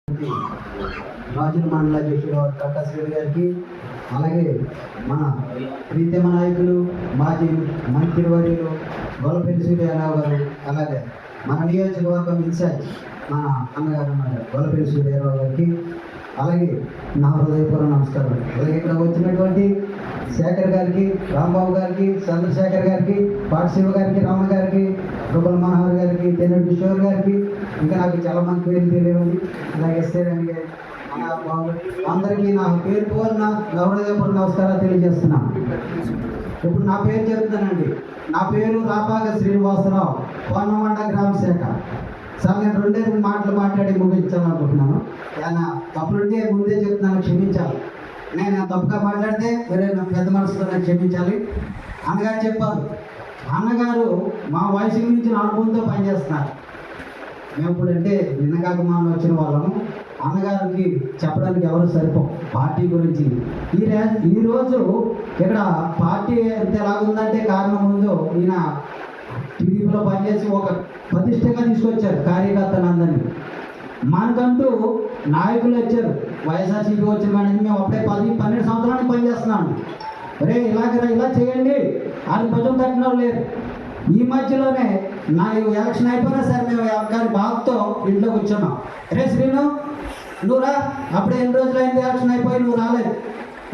రాజుల మండల అధ్యక్షుడు ప్రకాష్ రెడ్డి గారికి, అలాగే మన ప్రీతమ నాయకులు మాజీ మంత్రివర్యులు గొల్లపల్లి సూర్యారావు గారు, అలాగే మన నియోజకవర్గం ఇన్ఛార్జ్ మన అన్నగారు ఉన్నారు గొల్లపల్లి సూర్యారావు గారికి, అలాగే నా హృదయపూర్వక నమస్కారం. అలాగే ఇక్కడ వచ్చినటువంటి శేఖర్ గారికి, రాంబాబు గారికి, చంద్రశేఖర్ గారికి, పాటి శివ గారికి, రామ గారికి, రూపల మనోహర్ గారికి, తెన్నటి కిషోర్ గారికి, ఇంకా నాకు చాలా మంది పేర్లు తెలియదు, అలాగే ఎస్ఆర్ఎన్ గారి అందరికీ నా పేరు పూర్ణ నా హృదయపూర్వక నమస్కారాలు తెలియజేస్తున్నాను. ఇప్పుడు నా పేరు చెప్తానండి. నా పేరు రాపాక శ్రీనివాసరావు, పొన్నమండ గ్రామ శాఖ. సార్ నేను రెండే మాటలు మాట్లాడి ముగించాలనుకుంటున్నాను. ఏమైనా తప్పులుంటే ముందే చెప్తున్నాను, క్షమించాలి. నేను తప్పుగా మాట్లాడితే వేరే నా పెద్ద మనసుతో నాకు క్షమించాలి. అన్నగారు చెప్పారు, అన్నగారు మా వయసు నుంచి అనుభవంతో పనిచేస్తున్నారు. మేము ఇప్పుడంటే నిన్నగాకమానం వచ్చిన వాళ్ళము. అన్నగారికి చెప్పడానికి ఎవరు సరిపో పార్టీ గురించి. ఈరోజు ఇక్కడ పార్టీ ఎంత ఎలాగుందంటే కారణం ముందు ఈయన టీడీపీలో పనిచేసి ఒక ప్రతిష్టగా తీసుకొచ్చారు కార్యకర్తలందరినీ. మనకంటూ నాయకులు వచ్చారు, వైఎస్ఆర్సీపీ వచ్చిన కానీ మేము అప్పుడే 10-12 సంవత్సరానికి పనిచేస్తున్నాను. అరే ఇలా చేయండి అని భుజం తట్టిన వాళ్ళు లేరు. ఈ మధ్యలోనే నా ఎలక్షన్ అయిపోయినా సరే మేము గారి బాధతో ఇంట్లో కూర్చున్నాం. రే శ్రీను నువ్వు రా, అప్పుడే ఎన్ని రోజులు అయింది ఎలక్షన్ అయిపోయి నువ్వు రాలేదు,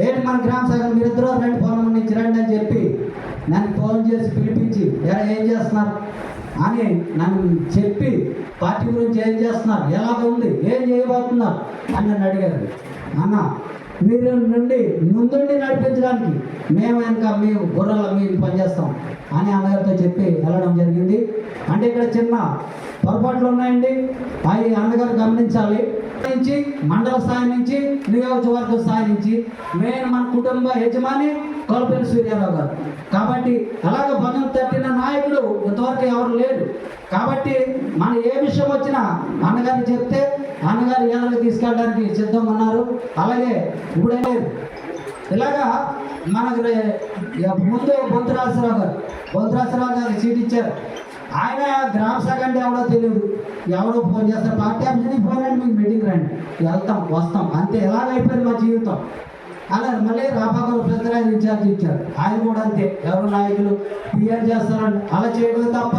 ఏంటి మన గ్రామ శాఖ మీరిద్దరూ రండి పొలం నుంచి రండి అని చెప్పి నన్ను ఫోన్ చేసి పిలిపించి ఏం చేస్తున్నారు అని నన్ను చెప్పి పార్టీ గురించి ఏం చేస్తున్నారు, ఎలాగ ఉంది, ఏం చేయబోతున్నారు అని నన్ను అడిగారు. అన్న మీరు నుండి ముందుండి నడిపించడానికి మేము ఇంకా మేము గుర్రాల మేము పనిచేస్తాం అని అన్నగారితో చెప్పి వెళ్ళడం జరిగింది. అంటే ఇక్కడ చిన్న పొరపాట్లు ఉన్నాయండి, అవి అన్నగారు గమనించాలి. నుంచి మండల స్థాయి నుంచి నియోజకవర్గ స్థాయి నుంచి మెయిన్ మన కుటుంబ యజమాని గొల్లపల్లి సూర్యారావు గారు. కాబట్టి అలాగ భంగం తట్టిన నాయకుడు ఇంతవరకు ఎవరు లేరు. కాబట్టి మన ఏ విషయం వచ్చినా అన్నగారిని చెప్తే అన్నగారు ఏదైనా తీసుకెళ్ళడానికి సిద్ధంగా ఉన్నారు. అలాగే ఇప్పుడే లేదు. ఇలాగా మనకు ముందు బొంతరాజరావు గారు సీట్ ఇచ్చారు. ఆయన గ్రామ శాఖ అంటే ఎవడో తెలియదు, ఎవరో ఫోన్ చేస్తారు, పార్టీ ఆఫీస్కి ఫోన్ అండి మీకు మీటింగ్ రండి, వెళ్తాం వస్తాం అంతే. ఎలాగైపోయింది మా జీవితం. అలా మళ్ళీ రాపాకూరు ప్రతిరాజు ఇన్ఛార్జ్ ఇచ్చారు, ఆయన కూడా అంతే, ఎవరు నాయకులు పిఆర్ చేస్తారండి అలా చేయడం తప్ప.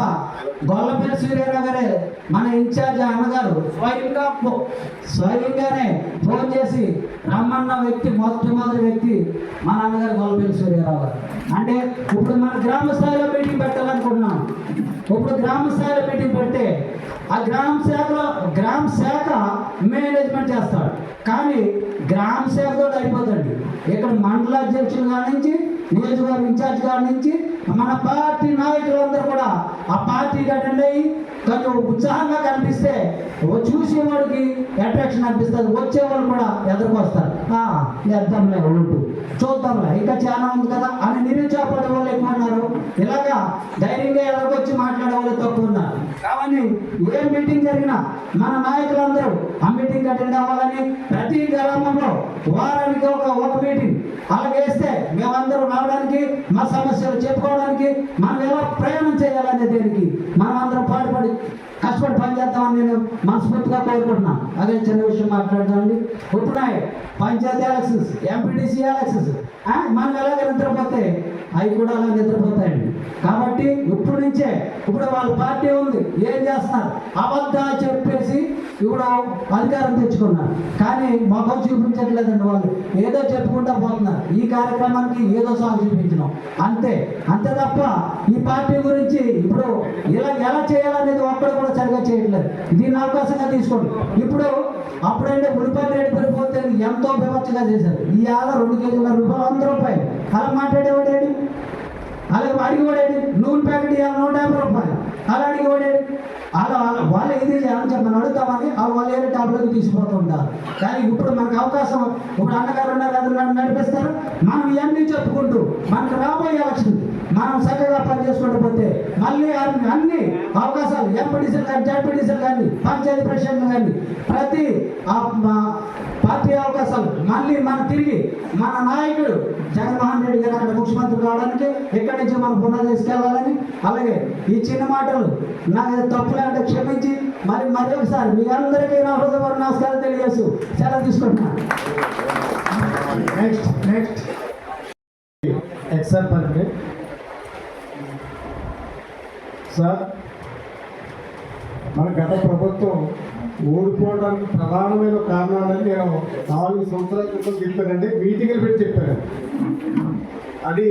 గొల్లపల్లి సూర్యారావు గారే మన ఇన్ఛార్జ్ అన్నగారు స్వయంగానే ఫోన్ చేసి రమ్మన్న వ్యక్తి మొట్టమొదటి వ్యక్తి మన అన్నగారు గొల్లపల్లి సూర్యారావు గారు. అంటే ఇప్పుడు మన గ్రామ స్థాయిలో మీటింగ్ పెట్టాలనుకుంటున్నాం. ఇప్పుడు గ్రామ స్థాయిలో మీటింగ్ పెడితే ఆ గ్రామ శాఖ మేనేజ్మెంట్ చేస్తాడు, కానీ గ్రామ శాఖతో అయిపోతుంది. ఇక్కడ మండల అధ్యక్షులు కాడి నుంచి నియోజకవర్గ ఇన్ఛార్జ్ కాడి నుంచి మన పార్టీ నాయకులందరూ కూడా ఆ పార్టీకి అటెండ్ అయ్యి కొంచెం ఉత్సాహంగా కనిపిస్తే చూసేవాడికి అట్రాక్షన్ అనిపిస్తుంది, వచ్చేవాళ్ళు కూడా ఎదురుకొస్తారు. వేద్దాంలే ఓటు చూద్దాంలే ఇంకా చాలా ఉంది కదా అని నిరుత్సాహపడే వాళ్ళు ఎక్కువ ఉన్నారు. ఇలాగా ధైర్యంగా ఎదురుకొచ్చి మాట్లాడే వాళ్ళు తక్కువ ఉన్నారు. కాబట్టి ఏ మీటింగ్ జరిగినా మన నాయకులందరూ ఆ మీటింగ్ అటెండ్ అవ్వాలని ప్రతి గ్రామంలో వారానికి ఒక మీటింగ్ అలాగేస్తే మేమందరూ రావడానికి, మా సమస్యలు చెప్పుకోవడానికి, మనం ఎలా ప్రయాణం చేయాలనే దేనికి మనం అందరం పాటుపడి కష్టపడి పనిచేద్దామని నేను మనస్ఫూర్తిగా కోరుకుంటున్నాను. అదే చిన్న విషయం మాట్లాడదామండి. ఇప్పుడు పంచాయతీ ఎలక్షన్స్, ఎంపీటీసీ ఎలక్షన్స్ మనం ఎలాగ నిద్రపోతే అవి కూడా అలా నిద్రపోతాయండి. కాబట్టి ఇప్పుడు వాళ్ళ పార్టీ ఉంది, ఏం చేస్తున్నారు, అబద్ధాలు చెప్పేసి ఇప్పుడు అధికారం తెచ్చుకున్నారు, కానీ మొఖం చూపించట్లేదండి. వాళ్ళు ఏదో చెప్పుకుంటా పోతున్నారు. ఈ కార్యక్రమానికి ఏదో సాగు చూపించడం అంతే తప్ప ఈ పార్టీ గురించి ఇప్పుడు ఎలా చేయాలనేది ఒక్కడు కూడా సరిగా చేయట్లేదు. దీన్ని అవకాశంగా తీసుకోండి. అప్పుడంటే ఉల్లిపాయలు రేటు పెరిగిపోతే ఎంతో వివచ్చగా చేశారు. ఈ 2 కేజీల రూపాయలు 100 రూపాయలు అలా మాట్లాడేవాడేది, అలాగే అడిగేవాడేది. నూనె ప్యాకెట్ 150 రూపాయలు అలా అడిగేవాడేది. వాళ్ళు ఇది అని చెప్పని అడుగుతామని వాళ్ళు ఏదో టాబ్లోకి తీసుకుపోతుంటారు. కానీ ఇప్పుడు మనకు అవకాశం, ఇప్పుడు అన్నగారు ఉన్నారు నడిపిస్తారు. మనం ఇవన్నీ చెప్పుకుంటూ మనకు రాబోయే ఎలక్షన్ మనం చక్కగా పనిచేసుకుంటూ పోతే మళ్ళీ అన్ని అవకాశాలు ఎంపీడీసీలు కానీ జడ్పీడీసీలు కానీ పంచాయతీ ప్రెసిడెంట్లు కానీ ప్రతి పార్టీ అవకాశాలు కాదు, మళ్ళీ మన తిరిగి మన నాయకుడు జగన్మోహన్ రెడ్డి గారు అక్కడ ముఖ్యమంత్రి కావడానికి ఇక్కడి నుంచి మనం పునః తీసుకెళ్లాలని, అలాగే ఈ చిన్న మాటలు నాకు తప్పులేంటే క్షమించి మరి ఒకసారి మీ అందరికీ నా హృదయపూర్వక నమస్కారం తెలియజేస్తూ సెలవు తీసుకుంటున్నాను. నెక్స్ట్ ఎక్సర్పంచ్ సార్, మన గత ప్రభుత్వం ఓడిపోవడానికి ప్రధానమైన కారణాలని నేను 4 సంవత్సరాల క్రితం చెప్పానండి, మీటింగ్లు పెట్టి చెప్పాను. అది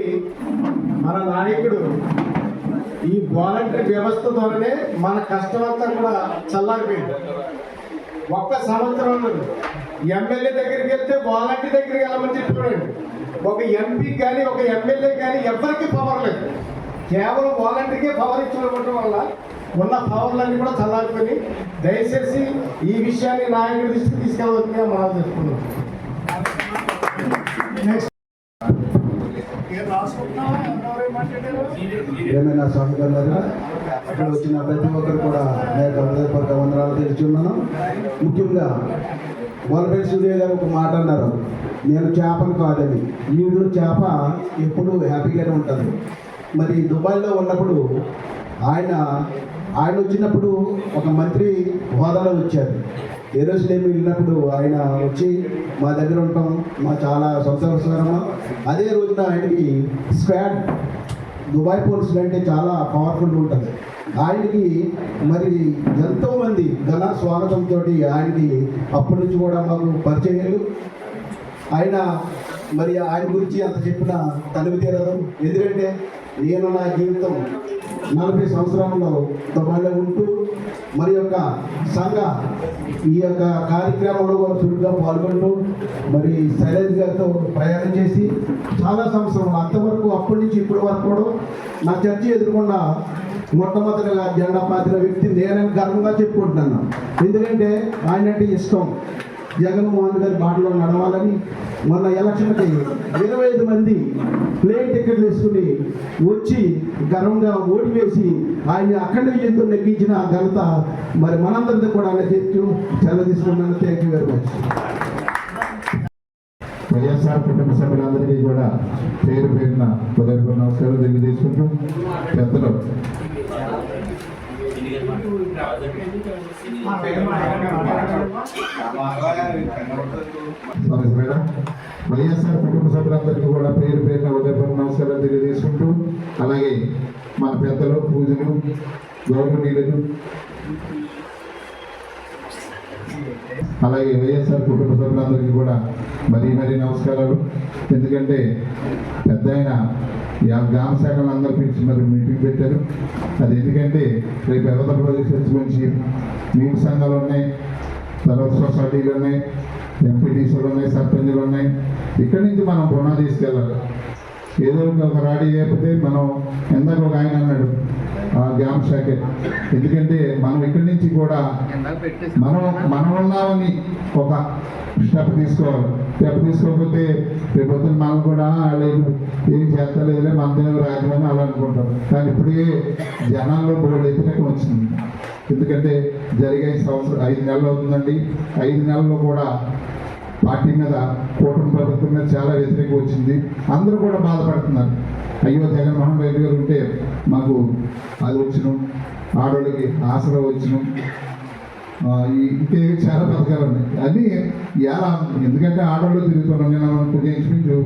మన నాయకుడు ఈ వాలంటీర్ వ్యవస్థ ద్వారానే మన కష్టమంతా కూడా చల్లారిపోయింది. ఒక్క సంవత్సరంలో ఎమ్మెల్యే దగ్గరికి వెళ్తే వాలంటీర్ దగ్గరికి వెళ్ళమని చెప్పాడు. ఒక ఎంపీ కానీ ఒక ఎమ్మెల్యే కానీ ఎవరికి పవర్ లేదు, కేవలం వాలంటీర్కే పవర్ ఇచ్చుకోవడం వల్ల ఉన్న పవర్లన్నీ కూడా చల్లారిపోయి, దయచేసి ఈ విషయాన్ని నాయకుడి దృష్టికి తీసుకెళ్ళవలసిందిగా మనం చెప్పుకున్నాం. ఏమైనా సహకారులారా, ఇక్కడ వచ్చిన ప్రతి ఒక్కరు కూడా నేను హృదయపూర్వక వందనాలు తెలుస్తున్నాను. ముఖ్యంగా వలపల్లి సూర్య గారు ఒక మాట అన్నారు, నేను చేపను కాదని. వీడు చేప ఎప్పుడు హ్యాపీగానే ఉంటుంది. మరి దుబాయ్లో ఉన్నప్పుడు ఆయన వచ్చినప్పుడు ఒక మంత్రి హోదాలో వచ్చారు. ఎరుసలేము వెళ్ళినప్పుడు ఆయన వచ్చి మా దగ్గర ఉంటాం, మా చాలా సంతోషకరమా. అదే రోజున ఆయనకి స్క్వాడ్ దుబాయ్ పోలీసులు అంటే చాలా పవర్ఫుల్ ఉంటుంది. ఆయనకి మరి ఎంతోమంది ఘన స్వాగతంతో ఆయనకి అప్పటి నుంచి కూడా మాకు పరిచయాలు. ఆయన గురించి అంత చెప్పిన తనివి తీరదు. ఎందుకంటే నేను నా జీవితం 40 సంవత్సరాలలో దుబాయ్లో ఉంటూ మరి యొక్క సంఘ ఈ యొక్క కార్యక్రమంలో కూడా చురుగ్గా పాల్గొంటూ మరి శైలజ్ గారితో ప్రయాణం చేసి చాలా సంవత్సరాలు అంతవరకు అప్పటి నుంచి ఇప్పటి వరకు కూడా నా చర్చ ఎదుర్కొన్న మొట్టమొదటిగా జెండా పాతిన వ్యక్తి నేనని గర్వంగా చెప్పుకుంటున్నాను. ఎందుకంటే ఆయన అంటే ఇష్టం. జగన్మోహన్ గారి బాటలో నడవాలని మొన్న ఎలక్షన్కి 25 మంది ప్లేన్ టికెట్లు వేసుకుని వచ్చి గర్వంగా ఓటు వేసి ఆయన అఖండ విజయంతో నెగ్గించిన ఘనత మరి మనందరితో కూడా ఆయన చేస్తూ సెలవు తీసుకున్నాను. Thank you very much. YSR కుటుంబ సభ్యులందరికీ కూడా పేరు పేరున హృదయపూర్వక నమస్కారాలు తెలియజేసుకుంటూ, పెద్దలు వైఎస్ఆర్ కుటుంబ సభ్యులందరికీ కూడా పేరు పేరున హృదయపూర్వక నమస్కారాలు తెలియజేసుకుంటూ, అలాగే మన పెద్దలు, పూజలు, గౌరవనీయులు, అలాగే వైఎస్ఆర్ కుటుంబ సభ్యులందరికీ కూడా మరీ నమస్కారాలు. ఎందుకంటే పెద్ద ఆయన గ్రామ శాఖలు అందరూ పిలిచి మరి మీటింగ్ పెట్టారు. అది ఎందుకంటే రేపు యువత ప్రాజెక్ట్స్ గురించి నీటి సంఘాలు ఉన్నాయి, తర్వాత సొసైటీలు ఉన్నాయి, ఎంపీటీసీలు ఉన్నాయి, సర్పంచులు ఉన్నాయి. ఇక్కడి నుంచి మనం పునః తీసుకెళ్ళాలి. ఏదో ఒక రాడి లేకపోతే మనం ఎందాక ఒక ఆయన అన్నాడు గ్రామ శాఖ. ఎందుకంటే మనం ఇక్కడి నుంచి కూడా మనం ఉన్నామని ఒక స్టెప్ తీసుకోవాలి. స్టెప్ తీసుకోకపోతే రేపు పొద్దున్న మనం కూడా లేదు ఏం చేస్తలేదులే మనదేమో రాజ్యమని అలా అనుకుంటాం. కానీ ఇప్పుడే జనాల్లో బోర్డు వ్యతిరేకం వచ్చింది. ఎందుకంటే జరిగే సంవత్సరం 5 నెలలు అవుతుందండి. 5 నెలల్లో కూడా పార్టీ మీద, కూటమి ప్రభుత్వం మీద చాలా వ్యతిరేకం వచ్చింది. అందరూ కూడా బాధపడుతున్నారు. అయ్యో జగన్మోహన్ రెడ్డి గారు ఉంటే మాకు అది వచ్చిన, ఆడవాళ్ళకి ఆసరా వచ్చిన, ఇంకే చాలా పథకాలు ఉన్నాయి. అది ఎలా, ఎందుకంటే ఆడవాళ్ళు తిరుగుతున్నాం. నేను కొద్దిగా ఇంచుమించు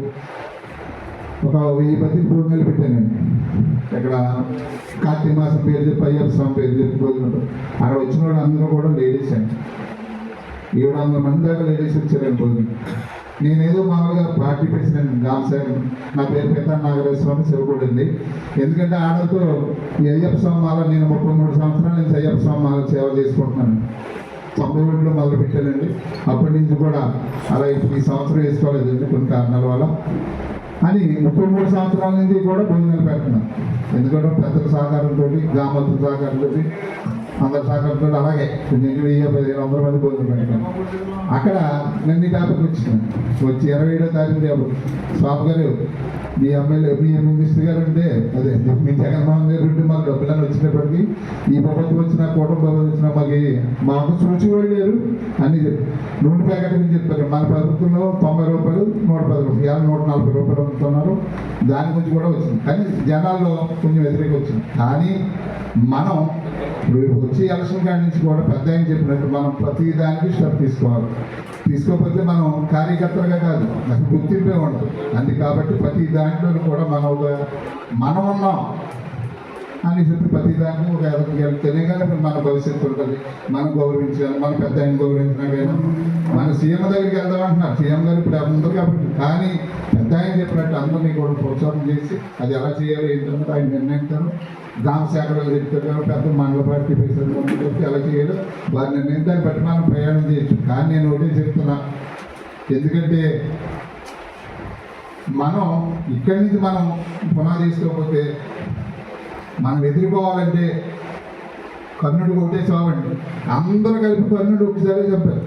ఒక 1000 మంది భోజనాలు పెట్టానండి. ఇక్కడ కార్తీక మాసం పేరు చెప్పి, అయ్యప్ప స్వామి పేరు చెప్పి భోజనాలు. అక్కడ వచ్చిన వాళ్ళు అందరూ కూడా లేడీస్ అండి. 700 మంది దాకా లేడీస్ వచ్చారండి భోజనం. నేనేదో మామూలుగా పార్టీ ప్రెసిడెంట్ గాంసాగర్, నా పేరు పెద్ద నాగరేశ్వరం శివకూడండి. ఎందుకంటే ఆడతో అయ్యప్ప స్వామి మాల నేను 33 సంవత్సరాల నుంచి అయ్యప్ప స్వామి మాల సేవ చేసుకుంటున్నాను. 91లో మొదలు పెట్టానండి. అప్పటి నుంచి కూడా అలా ఈ సంవత్సరం వేసుకోలేదండి కొన్ని కారణాల వల్ల. అని 33 సంవత్సరాల నుంచి కూడా భోజనాలు పెడుతున్నాను. ఎందుకంటే పెద్దల సహకారంతో, గ్రామస్తుల సహకారంతో అందరు సహకారంతో అలాగే కొంచెం 1500 మంది భోజనం పెట్టాను. అక్కడ నిన్న ఈ టాపిక్ వచ్చింది. వచ్చి 27వ తారీఖు అప్పుడు స్వామి గారు మీ ఎమ్మెల్యే మీ మినిస్టర్ గారు అంటే అదే మీ జగన్మోహన్ గారు ఉంటే మాకు డబ్బులను వచ్చినప్పటికీ ఈ ప్రభుత్వం వచ్చిన కూటమి ప్రభుత్వం వచ్చినా మాకు చూసి కూడా లేరు అని నూనె ప్యాకెట్ అని చెప్పారు. మన ప్రభుత్వంలో 90 రూపాయలు 110 రూపాయలు 140 రూపాయలు అమ్ముతున్నారు. దాని గురించి కూడా వచ్చింది. కానీ జనాల్లో కొంచెం వ్యతిరేకం వచ్చింది. కానీ మనం వచ్చే ఎలక్షన్ కాడి నుంచి కూడా పెద్ద ఆయన చెప్పినట్టు మనం ప్రతి దానికి స్టెప్ తీసుకోవాలి. తీసుకోకపోతే మనం కార్యకర్తలుగా కాదు, నాకు గుర్తింపే ఉండదు. అంది కాబట్టి ప్రతి దాంట్లో కూడా మనం ఉన్నాం అని చెప్పి ప్రతి దానికి ఒక వెళ్తేనే కానీ మన భవిష్యత్తు ఉంటుంది. మనం గౌరవించాలి, మన పెద్ద ఆయన గౌరవించినా మన సీఎం దగ్గరికి వెళ్దామంటున్నారు. సీఎం గారు ఇప్పుడు ఉంది కాబట్టి, కానీ పెద్ద ఆయన చెప్పినట్టు అందరినీ కూడా ప్రోత్సాహం చేసి అది ఎలా చేయాలి ఏంటంటే ఆయన నిర్ణయిస్తారు. గ్రామ శాఖలో చెప్తారు, పెద్ద మండల పార్టీ ప్రెసిడెంట్ ఎలా చేయాలో వారి నిర్ణయించాలి బట్టి మనం ప్రయాణం చేయొచ్చు. కానీ నేను ఒకటే చెప్తున్నా, ఎందుకంటే మనం ఇక్కడి నుంచి మనం పునాది తీసుకోకపోతే మనం ఎదిరిపోవాలంటే కర్ణుడు ఒకటే చావండి. అందరూ కలిపి కర్ణుడు ఒకసారి చెప్పారు.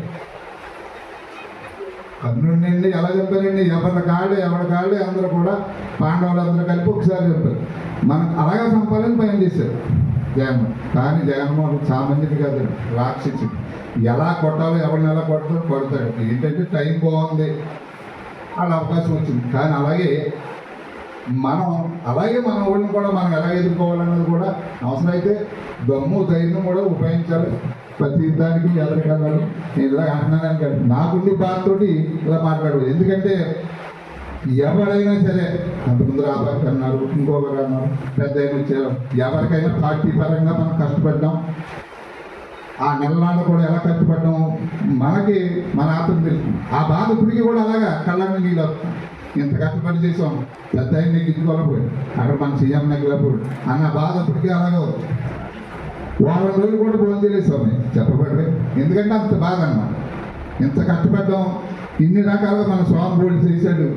కర్ణుడిని ఎలా చెప్పారండి? ఎవరి కాళ్ళే అందరూ కూడా పాండవులు అందరూ కలిపి ఒకసారి చెప్పారు. మనం అలాగే సంపాలని పని చేశారు జగన్మోహన్. కానీ జగన్మోహన్ సామాన్యుడు కాదు, రాక్షసుడు. ఎలా కొట్టాలో ఎవరిని ఎలా కొడతాడు. ఏంటంటే టైం బాగుంది, వాళ్ళ అవకాశం వచ్చింది. కానీ అలాగే మన ఊళ్ళని కూడా మనం ఎలా ఎదుర్కోవాలన్నది కూడా అవసరమైతే దమ్ము ధైర్యం కూడా ఉపయోగించాలి. ప్రతి దానికి ఎదరికెళ్ళాలి. నేను ఇలా అంటున్నాను కానీ నాకుండి బాధతోటి ఇలా మాట్లాడదు. ఎందుకంటే ఎవరైనా సరే అంతకుముందు రాబాకి అన్నారు, ఇంకొకరు అన్నారు, పెద్ద వచ్చారు. ఎవరికైనా పార్టీ పరంగా మనం కష్టపడ్డాం. ఆ నెలనాళ్ళు కూడా ఎలా కష్టపడ్డాం మనకి మన ఆత్మ తెలుస్తుంది. ఆ బాధ ఇప్పటికీ కూడా అలాగా కళ్ళని నీళ్ళు వస్తాం. ఇంత కష్టపడి చేసాం, పెద్ద ఆయన నెగ్గించుకోలేకపోయాడు, అక్కడ మన సీఎం నెగ్గలేకపోయాడు అన్న బాధ ఇప్పటికీ అలాగే ఉంది. వారం రోజులు కూడా ఫోన్ చేయలేసాం చెప్పబడి. ఎందుకంటే అంత బాధ అన్నమాట. ఇంత కష్టపడ్డాం, ఇన్ని రకాలుగా మన స్వామి బోర్డు చేశాడు.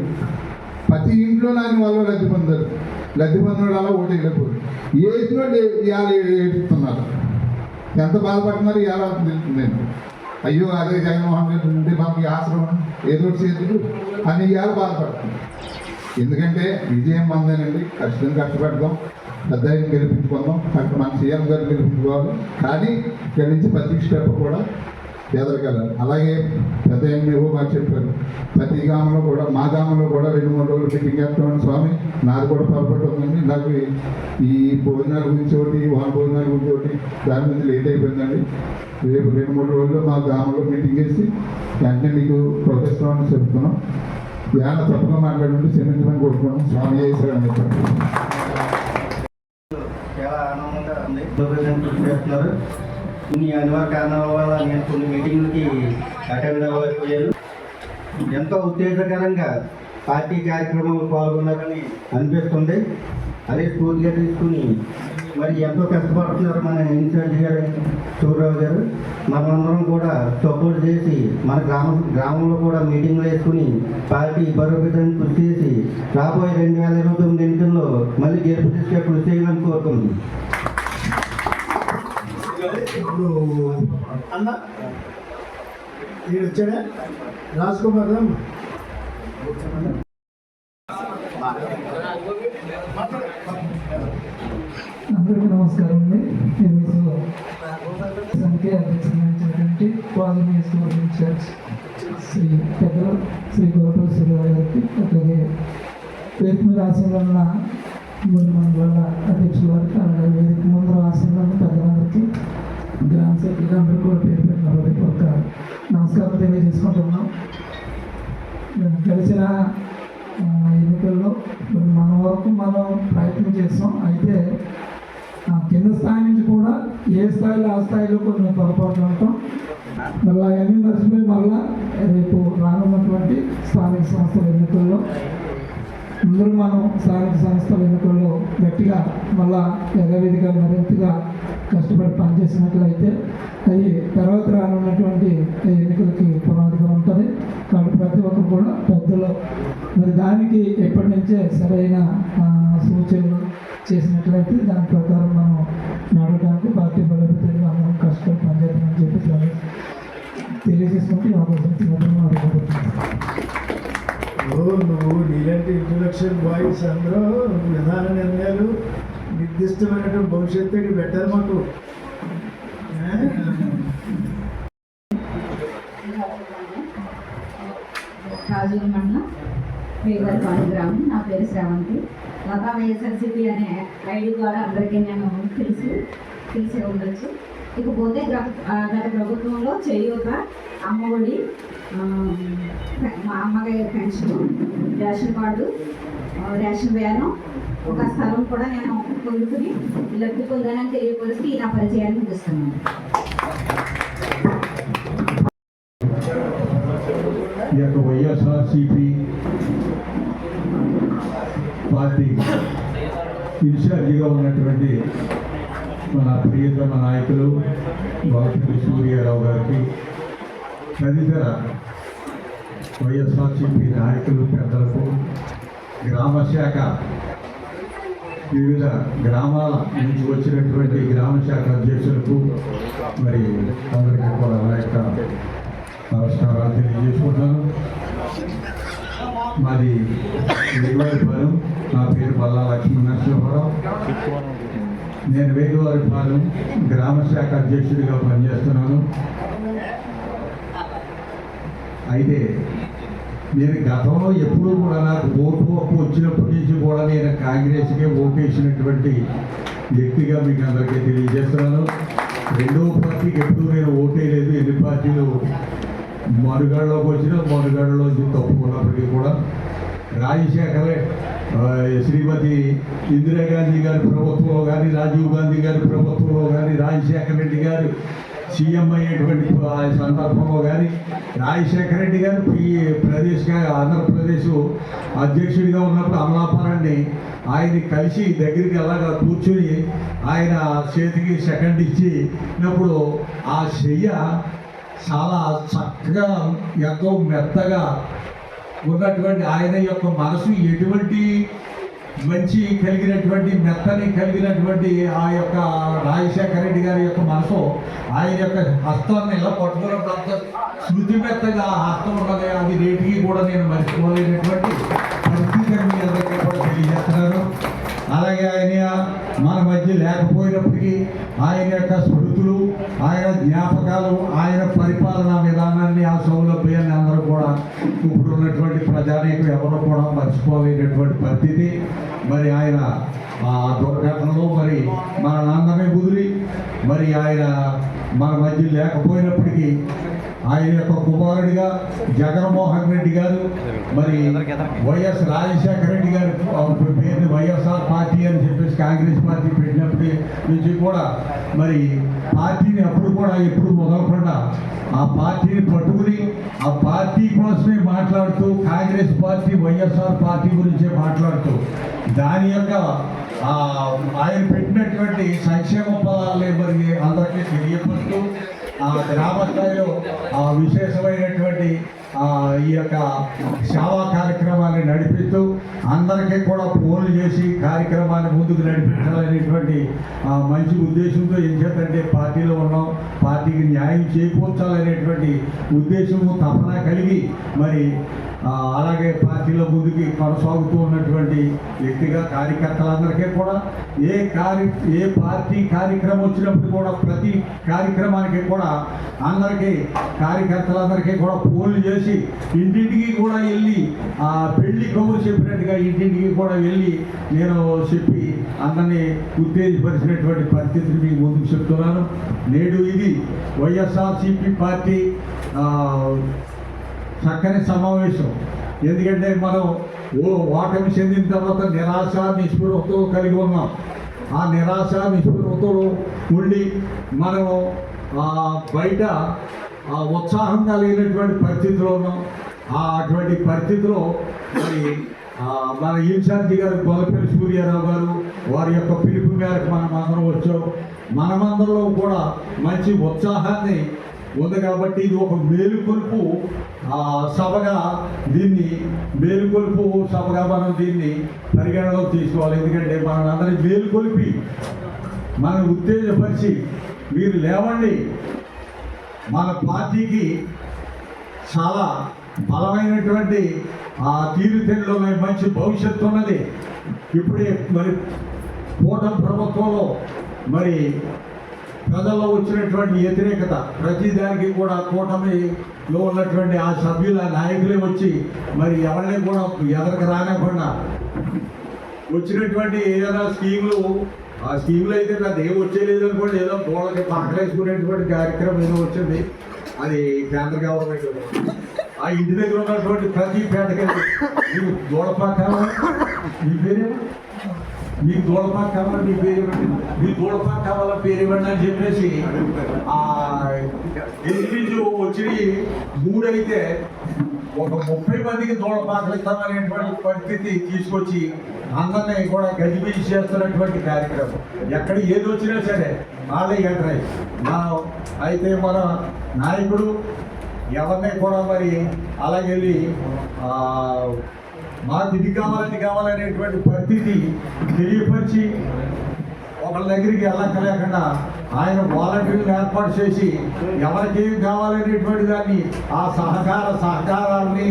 ప్రతి ఇంట్లో నాని వాళ్ళు లబ్ధి పొందారు. లబ్ధి పొందిన అలా ఓటు వెళ్ళిపోయాడు. వేసిన వాళ్ళు ఇవాళ ఏడుస్తున్నారు. ఎంత బాధపడుతున్నారు ఇవాళ తెలుస్తుంది. అయ్యో అదే జగన్మోహన్ రెడ్డి ఉంటే మాకు ఆశ్రమం ఏదో చేతులు అని ఇవాళ బాధపడుతుంది. ఎందుకంటే విజయం మందేనండి. ఖచ్చితంగా కష్టపడదాం, పెద్ద ఆయన గెలిపించుకుందాం, అక్కడ మన సీఎం గారు గెలిపించుకోవాలి. కానీ ఇక్కడి నుంచి ప్రతి స్టెప్ కూడా ఎదరగలరు. అలాగే పెద్ద ఆయన మాకు చెప్పారు, ప్రతి గ్రామంలో కూడా మా గ్రామంలో కూడా 2-3 రోజులు మీటింగ్ చేస్తామని స్వామి. నాది కూడా పొరపాటు ఉందండి. నాకు ఈ భోజనాల గురించి ఒకటి, వాన భోజనాల గురించి ఒకటి, దాని గురించి లేట్ అయిపోయిందండి. రేపు 2-3 రోజుల్లో మా గ్రామంలో మీటింగ్ చేసి వెంటనే మీకు ప్రొటెస్తామని చెప్తున్నాం. ఏమైనా తప్పుగా మాట్లాడుకుంటే క్షమించమని కోరుకున్నాం. స్వామి చేశారని చెప్పారు. చాలా ఆనందంగా ఉంది. చేస్తున్నారు. కొన్ని అనివార్య కారణాల వల్ల నేను కొన్ని మీటింగ్లకి అటెండ్ అవ్వలేకపోయాను. ఎంతో ఉత్తేజకరంగా పార్టీ కార్యక్రమంలో పాల్గొన్నారని అనిపిస్తుంది. అదే స్ఫూర్తిగా తీసుకుని మరి ఎంతో కష్టపడుతున్నారు మన ఇన్ఛార్జి గారు సూర్యరావు గారు. మనమందరం కూడా సపోర్ట్ చేసి మన గ్రామంలో కూడా మీటింగ్లు వేసుకుని పార్టీ బలోపేతాన్ని కృషి చేసి రాబోయే 2029 ఎన్నికల్లో మళ్ళీ గెలుపు తీసుకే కృషి చేయాలని కోరుకుంటున్నాం. ఇప్పుడు అన్న మీరు వచ్చాడా రాజకుమార్ అందరికీ నమస్కారం అండి. ఈరోజు సంఖ్య అధ్యక్షించినటువంటి కోఆర్డినేషన్ నియోజకవర్గ ఇన్ఛార్జ్ శ్రీ గోపాల సూర్యరావు గారికి, అలాగే వేదిక మీద ఆశయంలో ఉన్న 3 మండలాల అధ్యక్షుల వారికి, అలాగే వేదిక ముందు ఆశయంలో ఉన్న పెద్దవారికి, గ్రామ సభ్యులు అందరూ కూడా పేరు పెట్టిన వారికి ఒక నమస్కారం తెలియజేసుకుంటున్నాం. గడిచిన ఎన్నికల్లో మన వరకు మనం ప్రయత్నం చేస్తాం. అయితే కింద స్థాయి నుంచి కూడా ఏ స్థాయిలో ఆ స్థాయిలో కొన్ని పొరపాట్లు ఉంటాం. మళ్ళీ అవన్నీ మర్చిపోయి మళ్ళా రేపు రానున్నటువంటి స్థానిక సంస్థల ఎన్నికల్లో అందరూ మనం స్థానిక సంస్థల ఎన్నికల్లో గట్టిగా మళ్ళా యథావిధిగా మరింతగా కష్టపడి పనిచేసినట్లయితే అది తర్వాత రానున్నటువంటి ఎన్నికలకి పునాదిగా ఉంటుంది. కాబట్టి ప్రతి ఒక్కరు కూడా పెద్దల ఎన్నికల్లో మరి దానికి ఎప్పటి నుంచే సరైన సూచనలు చేసినట్లయితే దాని ప్రకారం మనం నడవడానికి పార్టీ బలోపేతంగా అందరం కష్టపడి పనిచేద్దామని చెప్పి తెలియజేసుకుంటూ నువ్వు నీలాంటి ఇంట్రొడక్షన్ బాయ్స్ అందరూ విధాన నిర్ణయాలు నిర్దిష్టమైనటువంటి భవిష్యత్తు పెట్టారు మాకు. రాజూరు మండలం వేగరపాడు గ్రామం. నా పేరు శ్రావంతి. లతా వైఎస్ఆర్సీపీ అనే ఐడి ద్వారా అందరికీ నేను తెలిసే ఉండొచ్చు. ఇకపోతే గత ప్రభుత్వంలో చేయూత, అమ్మఒడి, మా అమ్మగారి pension, ration card, ration van, ఒక స్థలం కూడా నేను పొందుకుని లబ్ధి పొందానని తెలియపరుస్తూ ఈ నా పరిచయాన్ని ముగిస్తున్నాను. ఈ యొక్క వైఎస్ఆర్సీపీ పార్టీ ఇన్ఛార్జిగా ఉన్నటువంటి మన ప్రియతమ నాయకులు గొల్లపల్లి సూర్యారావు గారికి, తదితర వైఎస్ఆర్సీపీ నాయకులు, పెద్దలకు, గ్రామ శాఖ వివిధ గ్రామాల నుంచి వచ్చినటువంటి గ్రామ శాఖ అధ్యక్షులకు మరి అందరికీ కూడా నా యొక్క నమస్కారాలు తెలియజేసుకుంటాను. మాది వేగవారిపాలెం. నా పేరు బల్లా లక్ష్మీ నరసింహారావు. నేను వేగవారిపాలెం గ్రామ శాఖ అధ్యక్షుడిగా పనిచేస్తున్నాను. అయితే నేను గతంలో ఎప్పుడూ కూడా నాకు ఓటు హక్కు వచ్చినప్పటి నుంచి కూడా నేను కాంగ్రెస్కే ఓటు వేసినటువంటి వ్యక్తిగా మీకు అందరికీ తెలియజేస్తున్నాను. రెండవ పార్టీకి ఎప్పుడూ నేను ఓటేయలేదు. ఎన్ని పార్టీలు మనుగడలోకి వచ్చినా మనుగడలోంచి తప్పుకున్నప్పటికీ కూడా రాజశేఖరే శ్రీమతి ఇందిరాగాంధీ గారి ప్రభుత్వంలో కానీ, రాజీవ్ గాంధీ గారి ప్రభుత్వంలో కానీ, రాజశేఖర రెడ్డి గారు సీఎం అయ్యేటువంటి సందర్భంలో కానీ, రాజశేఖర రెడ్డి గారు ఆంధ్రప్రదేశ్ అధ్యక్షుడిగా ఉన్నప్పుడు అమలాపురాన్ని ఆయన్ని కలిసి దగ్గరికి అలాగా కూర్చుని ఆయన చేతికి సెకండ్ ఇచ్చినప్పుడు ఆ చెయ్య చాలా చక్కగా ఎంతో మెత్తగా ఉన్నటువంటి ఆయన యొక్క మనసు ఎటువంటి మంచి కలిగినటువంటి మెత్తని కలిగినటువంటి ఆ యొక్క రాజశేఖర రెడ్డి గారి యొక్క మనసు ఆయన యొక్క హస్తాన్ని ఇలా పట్టుకున్నప్పుడు అంత శృతి మెత్తగా హస్తం ఉన్నది. అది రేటికి కూడా నేను మర్చిపోలేనటువంటి పరిస్థితిని మీ అందరికీ కూడా తెలియజేస్తున్నాను. అలాగే ఆయన మన మధ్య లేకపోయినప్పటికీ ఆయన యొక్క స్మృతులు, ఆయన జ్ఞాపకాలు, ఆయన పరిపాలనా విధానాన్ని, ఆ సౌలభ్యాన్ని అందరూ కూడా ఇప్పుడు ఉన్నటువంటి ప్రజానీకం ఎవరు కూడా మర్చిపోలేనటువంటి పరిస్థితి. మరి ఆయన ఆ దుర్ఘటనలో మరి మన నాన్నమే కుదిరి మరి ఆయన మన మధ్య లేకపోయినప్పటికీ ఆయన యొక్క కుమారుడిగా జగన్మోహన్ రెడ్డి గారు మరి వైఎస్ రాజశేఖర రెడ్డి గారి పేరుని వైఎస్ఆర్ పార్టీ అని చెప్పేసి కాంగ్రెస్ పార్టీ పెట్టినప్పటి నుంచి కూడా మరి పార్టీని అప్పుడు కూడా ఎప్పుడు మొదలుపడ్డా ఆ పార్టీని పట్టుకుని ఆ పార్టీ కోసమే మాట్లాడుతూ, కాంగ్రెస్ పార్టీ వైఎస్ఆర్ పార్టీ గురించే మాట్లాడుతూ దాని యొక్క ఆయన పెట్టినటువంటి సంక్షేమ ఫలాలే మరి అందరికీ తెలియపరుస్తూ ఆ గ్రామ స్థాయిలో విశేషమైనటువంటి ఈ యొక్క సేవా కార్యక్రమాన్ని నడిపిస్తూ అందరికీ కూడా ఫోన్లు చేసి కార్యక్రమాన్ని ముందుకు నడిపించాలనేటువంటి మంచి ఉద్దేశంతో ఏం చేద్దంటే పార్టీలో ఉన్నాం, పార్టీకి న్యాయం చేకూర్చాలనేటువంటి ఉద్దేశము తపన కలిగి మరి అలాగే పార్టీలో ముందుకి కొనసాగుతూ ఉన్నటువంటి వ్యక్తిగా కార్యకర్తలందరికీ కూడా ఏ పార్టీ కార్యక్రమం వచ్చినప్పుడు కూడా ప్రతి కార్యక్రమానికి కూడా అందరికీ కార్యకర్తలందరికీ కూడా ఫోన్లు చేసి ఇంటింటికి కూడా వెళ్ళి పెళ్లి కబురు చెప్పినట్టుగా ఇంటింటికి కూడా వెళ్ళి నేను చెప్పి అందరినీ ఉత్తేజపరిచినటువంటి పరిస్థితిని మీకు ముందుకు చెప్తున్నాను. నేడు ఇది వైఎస్ఆర్సీపీ పార్టీ చక్కని సమావేశం. ఎందుకంటే మనం ఓటమి చెందిన తర్వాత నిరాశ నిస్పృహతో కలిగి ఉన్నాం. ఆ నిరాశ నిస్పృహతో ఉండి మనం బయట ఉత్సాహంగా లేనటువంటి పరిస్థితిలో ఉన్నాం. అటువంటి పరిస్థితిలో మరి మన ఇన్ఛార్జి గారు గొల్లపల్లి సూర్యారావు గారు వారి యొక్క పిలుపు మేరకు మనం అందరం వచ్చాం. మనమందరిలో కూడా మంచి ఉత్సాహాన్ని ఉంది కాబట్టి ఇది ఒక మేలుకొలుపు సభగా దీన్ని మేలుకొలుపు సభగా మనం దీన్ని పరిగణలోకి తీసుకోవాలి. ఎందుకంటే మనం అందరి మేలుకొలిపి మనం ఉత్తేజపరిచి మీరు లేవండి, మన పార్టీకి చాలా బలమైనటువంటి తీరుతెన్నులో మంచి భవిష్యత్తు ఉన్నది. ఇప్పుడే మరి కూటమి ప్రభుత్వంలో మరి ప్రజల్లో వచ్చినటువంటి వ్యతిరేకత ప్రతిదానికి కూడా కూటమిలో ఉన్నటువంటి ఆ సభ్యుల నాయకులే వచ్చి మరి ఎవరిని కూడా ఎదరికి రానివ్వకుండా వచ్చినటువంటి ఏదైనా స్కీములు ఆ స్కీములు అయితే పెద్ద ఏం వచ్చేలేదు అనుకోండి, ఏదో గోళ్ళకి పక్కలేసుకునేటువంటి కార్యక్రమం ఏదో వచ్చింది. అది కేంద్ర గవర్నమెంట్ ఆ ఇంటి దగ్గర ఉన్నటువంటి ప్రతి పేటకి మీకు దూడపాక కావాలి, మీ పేరు మీకు దూడపాక కావాలి, మీ పేరు మీ దూడపాక కావాలా పేరు ఇవ్వండి అని చెప్పేసి ఇంచుమించు వచ్చి 3 అయితే ఒక 30 మందికి దూడపాకలు ఇస్తామనేటువంటి పరిస్థితి తీసుకొచ్చి అందరినీ కూడా గజిబిజి చేస్తున్నటువంటి కార్యక్రమం. ఎక్కడ ఏది వచ్చినా సరే వాళ్ళే ఎంటర్ మనం అయితే మన నాయకుడు ఎవరిని కూడా మరి అలాగెళ్ళి మాకు ఇది కావాలనేటువంటి పరిస్థితి తెలియపరిచి ఒకళ్ళ దగ్గరికి వెళ్ళక్కలేకుండా ఆయన వాలంటీర్లు ఏర్పాటు చేసి ఎవరికేమి కావాలనేటువంటి దాన్ని ఆ సహకారాన్ని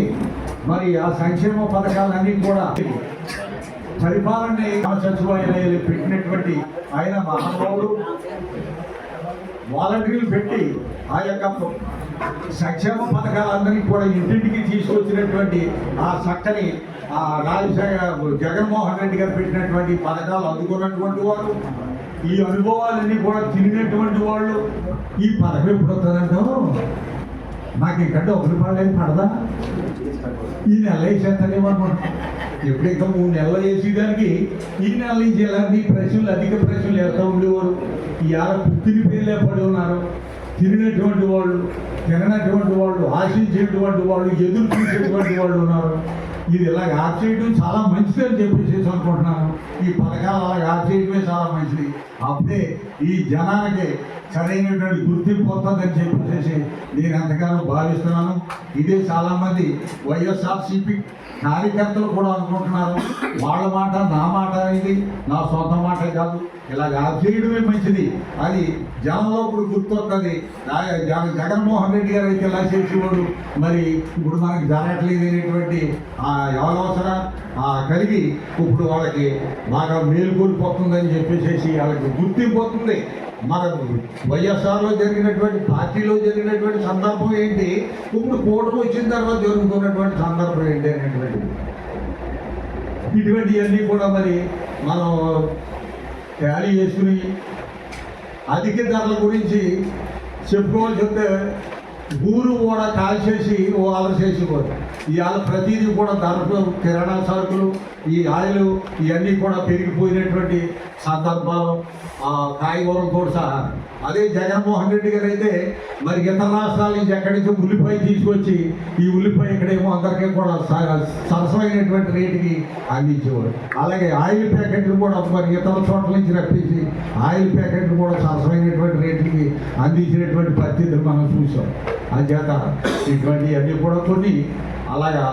మరి ఆ సంక్షేమ పథకాలన్నీ కూడా పరిపాలన సచివాలయాలు పెట్టినటువంటి ఆయన మహానుభావుడు. వాలంటీర్లు పెట్టి ఆ యొక్క సంక్షేమ పథకాలందరినీ కూడా ఇంటింటికి తీసుకొచ్చినటువంటి ఆ చక్కని జగన్మోహన్ రెడ్డి గారు పెట్టినటువంటి పథకాలు అందుకున్నటువంటి వారు, ఈ అనుభవాలన్నీ కూడా తిరిగినటువంటి వాళ్ళు. ఈ పథకం ఎప్పుడు వస్తుందంటాం, నాకు ఇక్కడ ₹1 పడదా, ఈ నెల వేసేస్తానేమనుకుంటా. ఎప్పుడు ఇంకా 3 నెలలు వేసేదానికి ఈ నెల నుంచి ఎలాంటి ప్రశ్నలు అధిక ప్రశ్నలు వేస్తూ ఉండేవారు. ఇవాళ పుట్టిన పేర్లే పడి ఉన్నారు. తిరిగినటువంటి వాళ్ళు, తిననటువంటి వాళ్ళు, ఆశించేటువంటి వాళ్ళు, ఎదురు చూసేటువంటి వాళ్ళు ఉన్నారు. ఇది ఇలాగ ఆఫ్ చేయడం చాలా మంచిది అని చెప్పేసి అనుకుంటున్నాను. ఈ పథకాలు అలాగ ఆఫ్ చేయడమే చాలా మంచిది. అప్పుడే ఈ జనానికి సరైనటువంటి గుర్తింపు వస్తుందని చెప్పేసి నేను ఎంతగానో భావిస్తున్నాను. ఇదే చాలామంది వైఎస్ఆర్సీపీ కార్యకర్తలు కూడా అనుకుంటున్నారు, వాళ్ళ మాట నా మాట ఇది నా సొంత మాట కాదు, ఇలాగ ఆఫ్ చేయడమే మంచిది అని జనంలో ఇప్పుడు గుర్తొస్తుంది. జగన్మోహన్ రెడ్డి గారు అయితే ఇలా చేసేవాడు, మరి ఇప్పుడు మనకి జరగట్లేదు అనేటువంటి అవసరం కలిగి ఇప్పుడు వాళ్ళకి బాగా మేలుకొల్పోతుందని చెప్పేసి వాళ్ళకి గుర్తింపు వస్తుంది. మన వైఎస్ఆర్లో జరిగినటువంటి పార్టీలో జరిగినటువంటి సందర్భం ఏంటి, ఇప్పుడు కూటమి వచ్చిన తర్వాత జరుగుతున్నటువంటి సందర్భం ఏంటి అనేటువంటిది, ఇటువంటివన్నీ కూడా మరి మనం ట్యాలీ చేసుకుని అధిక ధరల గురించి చెప్పుకోవాల్సి వస్తే ఊరు కూడా కాల్చేసి అలర్ చేసిపోతారు. ఇవాళ ప్రతిదీ కూడా ధరలు, కిరాణా సరుకులు, ఈ ఆయిల్ ఇవన్నీ కూడా పెరిగిపోయినటువంటి సందర్భాలు, కాయగూరలు కూడా సహా. అదే జగన్మోహన్ రెడ్డి గారు అయితే మరి ఇతర రాష్ట్రాల నుంచి ఎక్కడి నుంచి ఉల్లిపాయ తీసుకొచ్చి ఈ ఉల్లిపాయ ఇక్కడేమో అందరికీ కూడా సరసమైనటువంటి రేటుకి అందించేవారు. అలాగే ఆయిల్ ప్యాకెట్లు కూడా మరి ఇతర చోట్ల నుంచి రప్పించి ఆయిల్ ప్యాకెట్లు కూడా సరసమైనటువంటి రేటుకి అందించినటువంటి పరిస్థితులు మనం చూసాం. అంచేత ఇటువంటివన్నీ కూడా కొన్ని అలాగా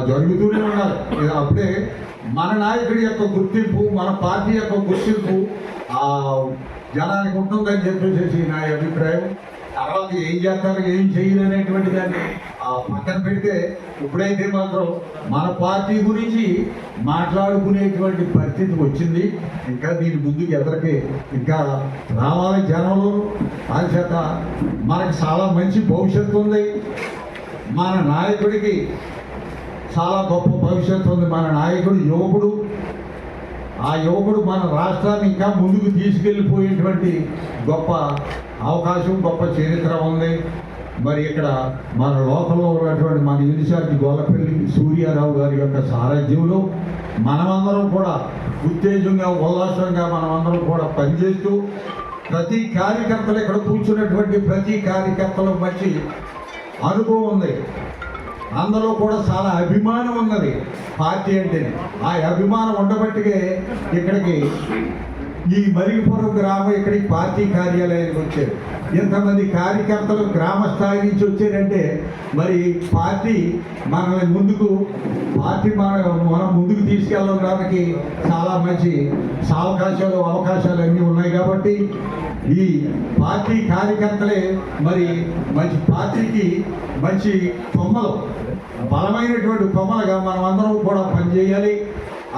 జరుగుతూనే ఉన్నారు. అప్పుడే మన నాయకుడి యొక్క గుర్తింపు, మన పార్టీ యొక్క గుర్తింపు జనానికి ఉంటుందని చెప్పేసి నా అభిప్రాయం. తర్వాత ఏం చేస్తారు ఏం చెయ్యరు అనేటువంటి దాన్ని పక్కన పెడితే ఇప్పుడైతే మాత్రం మన పార్టీ గురించి మాట్లాడుకునేటువంటి పరిస్థితి వచ్చింది. ఇంకా దీని ముందుకు ఎదరికి ఇంకా రావాలి జనంలో. అందుచేత మనకు చాలా మంచి భవిష్యత్తు ఉంది. మన నాయకుడికి చాలా గొప్ప భవిష్యత్తు ఉంది. మన నాయకుడు యువకుడు, ఆ యువకుడు మన రాష్ట్రాన్ని ఇంకా ముందుకు తీసుకెళ్ళిపోయేటువంటి గొప్ప అవకాశం, గొప్ప చరిత్ర ఉంది. మరి ఇక్కడ మన లోకల్లో ఉన్నటువంటి మన ఇన్ఛార్జి గోలపల్లి సూర్యారావు గారి యొక్క సారథ్యంలో మనమందరం కూడా ఉత్తేజంగా, ఉల్లాసంగా మనమందరం కూడా పనిచేస్తూ ప్రతి కార్యకర్తలు ఇక్కడ కూర్చున్నటువంటి ప్రతి కార్యకర్తలో మంచి అనుభవం ఉంది. అందులో కూడా చాలా అభిమానం ఉన్నది పార్టీ అంటే. ఆ అభిమానం ఉండబట్టికే ఇక్కడికి ఈ మరిగిపురం గ్రామం ఇక్కడికి పార్టీ కార్యాలయానికి వచ్చారు. ఎంతమంది కార్యకర్తలు గ్రామ స్థాయి నుంచి వచ్చారంటే మరి పార్టీ మనల్ని ముందుకు మనం ముందుకు తీసుకెళ్ళడానికి చాలా మంచి అవకాశాలు అన్నీ ఉన్నాయి. కాబట్టి ఈ పార్టీ కార్యకర్తలే మరి మంచి పార్టీకి మంచి కొమ్మలు, బలమైనటువంటి కొమ్మలుగా మనం అందరం కూడా పనిచేయాలి.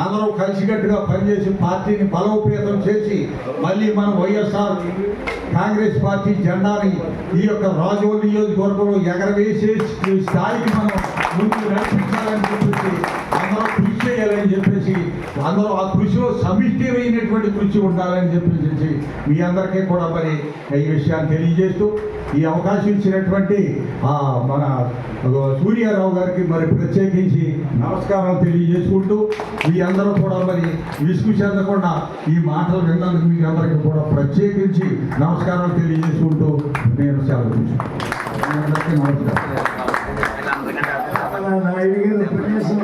అందరూ కలిసికట్టుగా పనిచేసి పార్టీని బలోపేతం చేసి మళ్ళీ మనం వైఎస్ఆర్ కాంగ్రెస్ పార్టీ జెండాని ఈ యొక్క రాజోల్ నియోజకవర్గంలో ఎగరవేసే స్థాయికి మనం ముందుకు నడిపించాలని చెప్పేసి అందరూ కృషి చేయాలని చెప్పేసి అందరూ ఆ కృషిలో సమిష్టిమైనటువంటి కృషి ఉండాలని చెప్పేసి మీ అందరికీ కూడా మరి ఈ విషయాన్ని తెలియజేస్తూ ఈ అవకాశం ఇచ్చినటువంటి మన సూర్యారావు గారికి మరి ప్రత్యేకించి నమస్కారం తెలియజేసుకుంటూ మీ అందరూ కూడా మరి విసుగు చెందకుండా ఈ మాటలు విన్నందుకు మీ అందరికీ కూడా ప్రత్యేకించి నమస్కారం తెలియజేసుకుంటూ నేను సెలవు అందరికీ నమస్కారం. నాయుడు గారు ఉపన్యాసం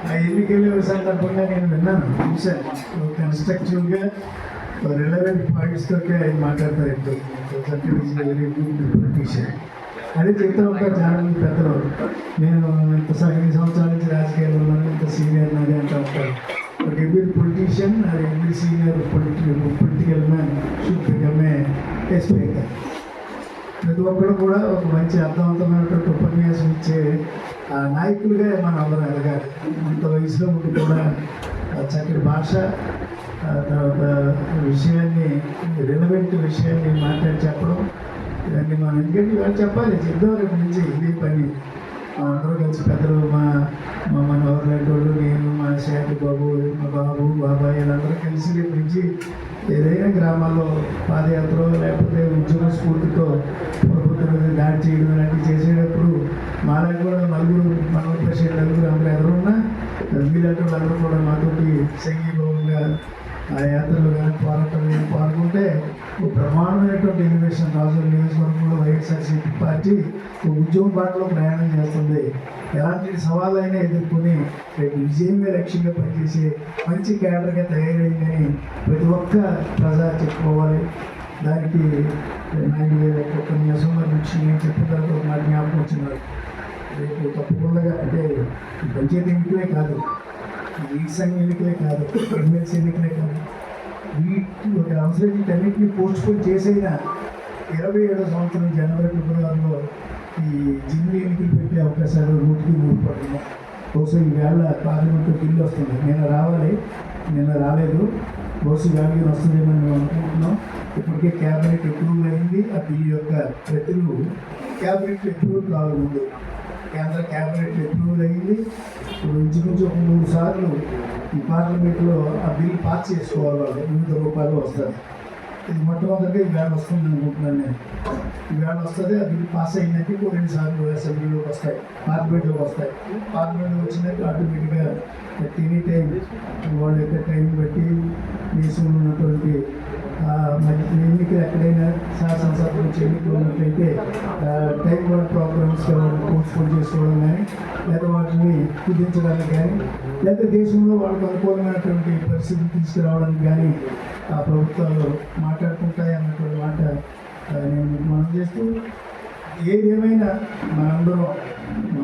ఆ ఎన్నికల సందర్భంగా నేను విన్నాను, చూశాను. కన్స్ట్రక్టివ్గా రిలవెంట్ పాయింట్స్ తోటి ఆయన మాట్లాడతారు. వెరీ గుడ్ పొలిటీషియన్ అదే చెప్తా ఉంటారు చాలా మంది పెద్దలు. నేను ఇంత 5 సంవత్సరాల నుంచి రాజకీయాల్లో ఉన్నాను, ఇంత సీనియర్ నాది అంటూ ఉంటారు. But every politician or every senior political man should become a test maker. ప్రతి ఒక్కరు కూడా ఒక మంచి అర్థవంతమైనటువంటి ఉపన్యాసం ఇచ్చే నాయకులుగా మనం అందరం ఎదగాలి. అంత వయసులో ఉండి కూడా చక్కటి భాష, తర్వాత విషయాన్ని రిలవెంట్ విషయాన్ని మాట్లాడి చెప్పడం, ఇవన్నీ మనం ఎందుకంటే ఇవాళ చెప్పాలి, చెప్దాం రేపు నుంచి ఇదే పని. అందరూ కలిసి పెద్దలు మా మనోహర్ లాంటి వాళ్ళు, నేను, మా శాఖ బాబు, మా బాబాయ్ వీళ్ళందరూ కలిసి రేపు నుంచి ఏదైనా గ్రామాల్లో పాదయాత్ర లేకపోతే ఉద్యోగ స్ఫూర్తితో ప్రభుత్వం దాడి చేయడం ఇలాంటివి చేసేటప్పుడు మాలా కూడా మనోహర్ ప్రెసిడెంట్ అందరూ ఎవరున్నా వీళ్ళంటే వాళ్ళందరూ కూడా మాతోటి సంఘీభావంగా ఆ యాత్రలు కానీ పోరాటం కానీ పాల్గొంటే ఒక ప్రమాణమైనటువంటి ఇన్వెస్టిగేషన్ రాజుల నియోజకవర్గంలో వైఎస్ఆర్సీపీ పార్టీ ఉద్యమం బాటలో ప్రయాణం చేస్తుంది. ఎలాంటి సవాళ్ళైనా ఎదుర్కొని రేపు విజయమే లక్ష్యంగా పనిచేసే మంచి క్యాడర్గా తయారైందని ప్రతి ఒక్క ప్రజా చెప్పుకోవాలి. దానికి నాయుడు గారి ఉపన్యాసంలో నుంచి నేను చెప్పిన తర్వాత ఒక మాట జ్ఞాపకం వచ్చినారు. రేపు తప్పకుండా అంటే పంచాయతీ ఎన్నికలే కాదు, ఈ సంఘ ఎన్నికలే కాదు, ఎమ్మెల్సీ ఎన్నికలే కాదు, వీటి ఒక అవసరం వీటన్నింటినీ పోస్ట్పోన్ చేసైనా 27వ సంవత్సరం జనవరి ఫిబ్రవరిలో ఈ జిల్లా ఎన్నికలు పెట్టే అవకాశాలు 100% బహుశా ఈవేళ పార్లమెంటు బిల్లు వస్తుంది. నిన్న రాలేదు, బహుశా వేళ వస్తుందేమని మేము అనుకుంటున్నాం. ఇప్పటికే క్యాబినెట్ అప్రూవల్ అయింది. ఆ బిల్లు యొక్క ప్రతులు క్యాబినెట్ అప్రూవల్ కావాలి ముందు. కేంద్ర క్యాబినెట్ అప్రూవల్ అయింది. ఇప్పుడు ఇంచుమించు ఒక 3 సార్లు ఈ పార్లమెంట్లో ఆ బిల్ పాస్ చేసుకోవాలి. వాళ్ళు వివిధ రూపాయలు వస్తుంది. ఇది మొట్టమొదటిగా ఈవేళ వస్తుంది అనుకుంటున్నాను నేను. ఈవేళ వస్తుంది. ఆ బిల్ పాస్ అయినాక 2 సార్లు అసెంబ్లీలోకి వస్తాయి, పార్లమెంట్లోకి వస్తాయి. పార్లమెంట్లో వచ్చినాక ఆటోమేటిక్గా ఎనీ టైం వాళ్ళ యొక్క టైం బట్టి దేశంలో ఉన్నటువంటి మరి ఎన్నికలు ఎక్కడైనా శాసనసభ నుంచి ఎన్నికలు ఉన్నట్లయితే టైం వర్క్ ప్రోగ్రామ్స్ పోస్ట్పోన్ చేసుకోవడం కానీ, లేదా వాటిని కుదించడానికి కానీ, లేదా దేశంలో వాళ్ళకు అనుకూలమైనటువంటి పరిస్థితులు తీసుకురావడానికి కానీ ఆ ప్రభుత్వాలు మాట్లాడుకుంటాయి అన్నటువంటి మాట నేను మనం చేస్తూ, ఏదేమైనా మనందరం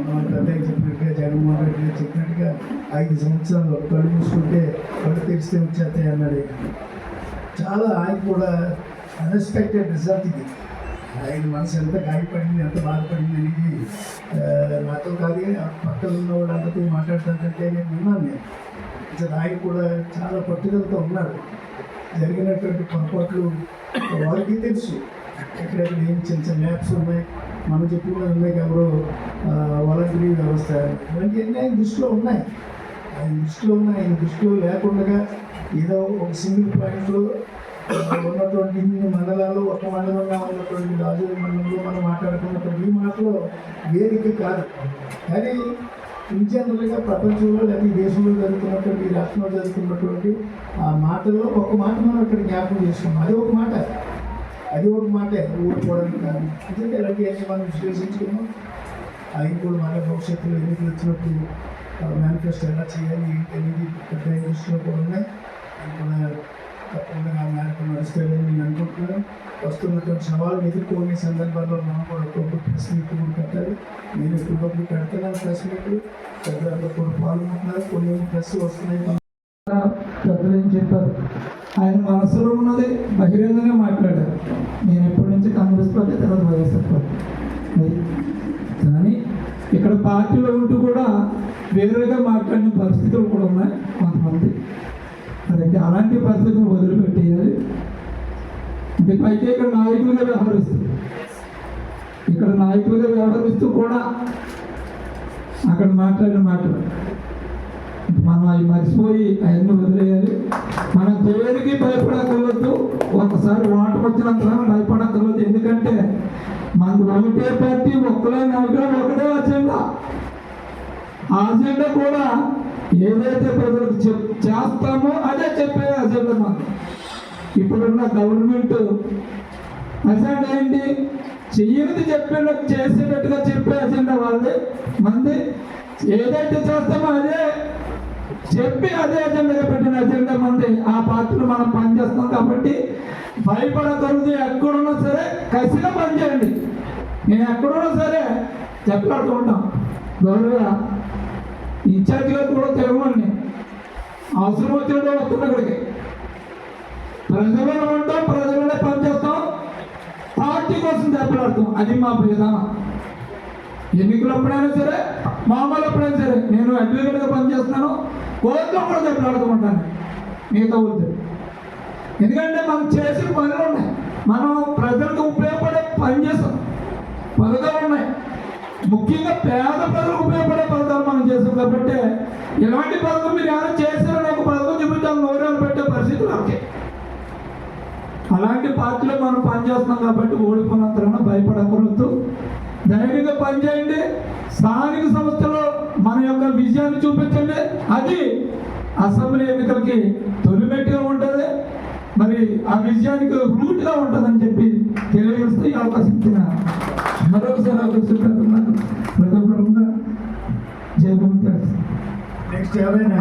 మన పెద్దగా చెప్పినట్టుగా జగన్మోహన్ రెడ్డి గారు చెప్పినట్టుగా 5 సంవత్సరాలు కళ్ళు మూసుకుంటే కళ్ళు తెరిస్తే వచ్చేస్తాయి అన్నాడు. చాలా ఆయన కూడా అన్ఎక్స్పెక్టెడ్ రిజల్ట్ ఇది. ఆయన మనసు ఎంత గాయపడింది, ఎంత బాధపడింది అనేది నాతో కాదు పక్కన ఉన్న వాళ్ళందరితో మాట్లాడుతుంటే నేను విన్నాను. అసలు ఆయన కూడా చాలా పట్టుదలతో ఉన్నాడు. జరిగినటువంటి పొరపాట్లు వారికి తెలుసు. ఎక్కడెక్కడ ఏం చిన్న ల్యాబ్స్ ఉన్నాయి, మనం చెప్పుకున్నది ఉన్నాయి, ఎవరో వాలంటరీ వ్యవస్థ, ఇవన్నీ ఆయన దృష్టిలో ఉన్నాయి. ఆయన దృష్టిలో లేకుండా ఏదో ఒక సింగిల్ పాయింట్లో ఉన్నటువంటి ఇన్ని మండలాలు ఒక మండలంగా ఉన్నటువంటి రాజుల మండలంలో మనం మాట్లాడుకున్నటువంటి ఈ మాటలో వేదిక కాదు. కానీ ఇన్ జనరల్గా ప్రపంచంలో లేదా ఈ దేశంలో జరుగుతున్నటువంటి ఈ రాష్ట్రంలో జరుగుతున్నటువంటి ఆ మాటల్లో ఒక మాట మనం ఇక్కడ జ్ఞాపకం చేసుకున్నాం. అది ఒక మాటే ఊరుకోవడానికి కాదు. ఎందుకంటే ఇలాంటివన్నీ మనం విశ్లేషించుకున్నాం. ఆయన కూడా మన భవిష్యత్తులో ఎన్నికలు వచ్చినప్పుడు మేనిఫెస్టో ఎలా చేయాలి ఏంటి అనేది పెద్ద దృష్టిలో కూడా ఉన్నాయి. మన తప్పకుండా ఆ మేరకు నడుస్తారని నేను అనుకుంటున్నాను. వస్తున్నటువంటి సవాళ్ళు ఎదుర్కొనే సందర్భాల్లో మనం కూడా ఒక్కొక్క ప్రెస్ మీట్ కూడా పెట్టాలి. నేను ఎప్పటికప్పుడు పెడుతున్నాను ప్రెస్ మీట్లు, పెద్దలు కూడా పాల్గొంటున్నారు. కొన్ని ప్రెస్ వస్తున్నాయి. పెద్దలు ఏం చెప్పారు, ఆయన మనసులో ఉన్నది బహిరంగంగా మాట్లాడారు. నేను ఎప్పటి నుంచి కాంగ్రెస్ పార్టీ, తర్వాత వైఎస్ఆర్ పార్టీ. కానీ ఇక్కడ పార్టీలో ఉంటూ కూడా వేరుగా మాట్లాడిన పరిస్థితులు కూడా ఉన్నాయి కొంతమంది. అలాగే అలాంటి పరిస్థితులు వదిలిపెట్టేయాలి. అంటే పైకి ఇక్కడ నాయకులుగా వ్యవహరిస్తూ కూడా అక్కడ మాట్లాడిన మాటలు మనం అవి మర్చిపోయి అవన్నీ వదిలేయాలి. మనం దేనికి భయపడక్కర్లేదు. ఒకసారి ఓటమి వచ్చినంత భయపడక్కర్లేదు. ఎందుకంటే మనకు ఒకటే పార్టీ, ఒక్కలే నాయకులు, ఒకటే అజెండా. ఆ అజెండా కూడా ఏదైతే ప్రజలకు చేస్తామో అదే చెప్పే అజెండా. మనకు ఇప్పుడున్న గవర్నమెంట్ అజెండా ఏంటి? చెయ్యనిది చేసేటట్టుగా చెప్పే అజెండా వాళ్ళది. మంది ఏదైతే చేస్తామో అదే చెప్పి అదే అజెండాగా పెట్టిన అజెండా మంది. ఆ పార్టీలో మనం పనిచేస్తాం కాబట్టి భయపడకూడదు. ఎక్కడున్నా సరే కసిగా పనిచేయండి. నేను ఎక్కడున్నా సరే చెప్పాడుతూ ఉంటాం. గౌరవ ఇన్ఛార్జ్ గారు కూడా తిరగమండి. అవసరం వచ్చినట్టు వస్తున్నా ఇక్కడికి. ప్రజలను ఉంటాం, ప్రజలనే పనిచేస్తాం, పార్టీ కోసం చెప్పలాడుతాం. అది మా విధానం. ఎన్నికలు ఎప్పుడైనా సరే, మామూలు ఎప్పుడైనా సరే, నేను అడ్వకేట్గా పనిచేస్తున్నాను, కోర్టులో కూడా చెప్పలాడుతూ ఉంటాను మిగతా ఊరితో. ఎందుకంటే మనం చేసిన పనులు ఉన్నాయి, మనం ప్రజలకు ఉపయోగపడే పని చేస్తాం, పథకాలు ఉన్నాయి. ముఖ్యంగా పేద ప్రజలకు ఉపయోగపడే పథకాలు మనం చేస్తాం. కాబట్టి ఇలాంటి పథకం మీరు ఏమైనా చేశారని ఒక పథకం చూపించాలి, నోరేళ్ళు పెట్టే పరిస్థితులు ఓకే. అలాంటి పార్టీలో మనం పనిచేస్తున్నాం కాబట్టి ఓడిపోయినంతగా భయపడకూడదు. ధైర్యంగా పనిచేయండి. స్థానిక సంస్థలో మన యొక్క విజయాన్ని చూపించండి. అది అసెంబ్లీ ఎన్నికలకి తొలిమెట్టుగా ఉంటుంది. మరి ఆ విజయానికి రూట్గా ఉంటుందని చెప్పి తెలియజేస్తే ఈ అవకాశం ఇచ్చిన మరొకసారి అవకాశం పెడుతున్నాను. ప్రతి ఒక్కరు ఉందా జయభూమి నెక్స్ట్ ఎవరైనా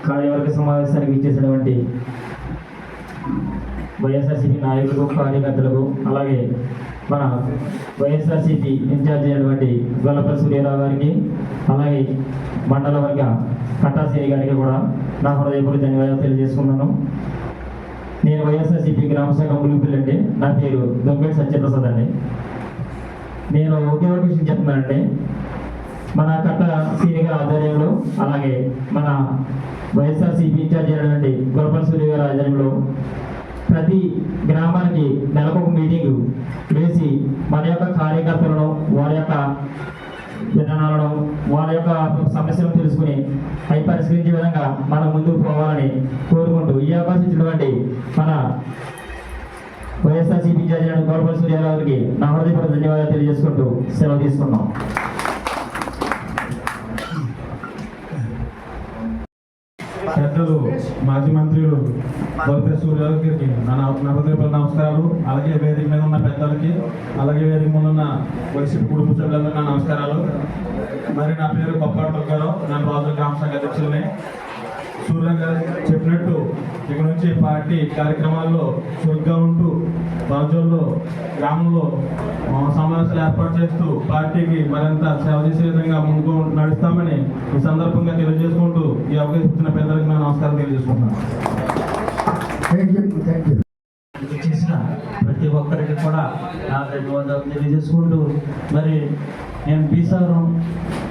కార్యవర్గ సమావేశానికి ఇచ్చేసినటువంటి వైఎస్ఆర్సీపీ నాయకులకు, కార్యకర్తలకు, అలాగే మన వైఎస్ఆర్సీపీ ఇన్ఛార్జ్ అయినటువంటి గొల్లపల్లి సూర్యారావు గారికి, అలాగే మండల వర్గ కట్టాశ్రీ గారికి కూడా నా హృదయపూర్వక ధన్యవాదాలు తెలియజేసుకున్నాను. నేను వైఎస్ఆర్సీపీ గ్రామ శాఖ ములుగుపల్లి అండి. నా పేరు దొంగటి సత్యప్రసాద్ అండి. నేను ఒకే ఒక విషయం చెప్తున్నానండి. మన కట్ట సీని గారి ఆధ్వర్యంలో, అలాగే మన వైఎస్ఆర్సీపీ ఇన్ఛార్జ్ అయినటువంటి గొల్లపల్లి సూర్య గారి ఆధ్వర్యంలో ప్రతి గ్రామానికి నెలకొక మీటింగు వేసి మన యొక్క కార్యకర్తలను, వారి యొక్క విధానాలను, వారి యొక్క సమస్యలను తెలుసుకుని అవి పరిష్కరించే విధంగా మనం ముందుకు పోవాలని కోరుకుంటూ ఈ అవకాశం ఇచ్చినటువంటి మన వైఎస్ఆర్సీపీ ఇన్ఛార్జ్ అయిన గొల్లపల్లి సూర్యారావుకి నా హృదయపూర్వక ధన్యవాదాలు తెలియజేసుకుంటూ సెలవు తీసుకున్నాం. పెద్దలు మాజీ మంత్రులు గొల్లపల్లి సూర్యారావు గారికి నా హృదయపూర్వక నమస్కారాలు. అలాగే వేదిక మీద ఉన్న పెద్దలకి, అలాగే వేదిక మీద ఉన్న వైసీపీ కుటుంబ సభ్యులందరూ నా నమస్కారాలు. మరి నా పేరు కొప్పాడ దుర్గారావు. నేను రాజుల గ్రామ శాఖ అధ్యక్షులని. సూర్య గారు చెప్పినట్టు ఇక నుంచి పార్టీ కార్యక్రమాల్లో చురుగ్గా ఉంటూ రాజుల్లో గ్రామంలో సమావేశాలు ఏర్పాటు చేస్తూ పార్టీకి మరింత సేవ చేసే విధంగా ముందుకు నడుస్తామని ఈ సందర్భంగా తెలియజేసుకుంటూ ఈ అవకాశం ఇచ్చిన పెద్దలకు నా నమస్కారం తెలియజేసుకుంటున్నాను. చేసిన ప్రతి ఒక్కరికి కూడా నా ధన్యవాదాలు తెలియజేసుకుంటూ, మరి నేను బీసారం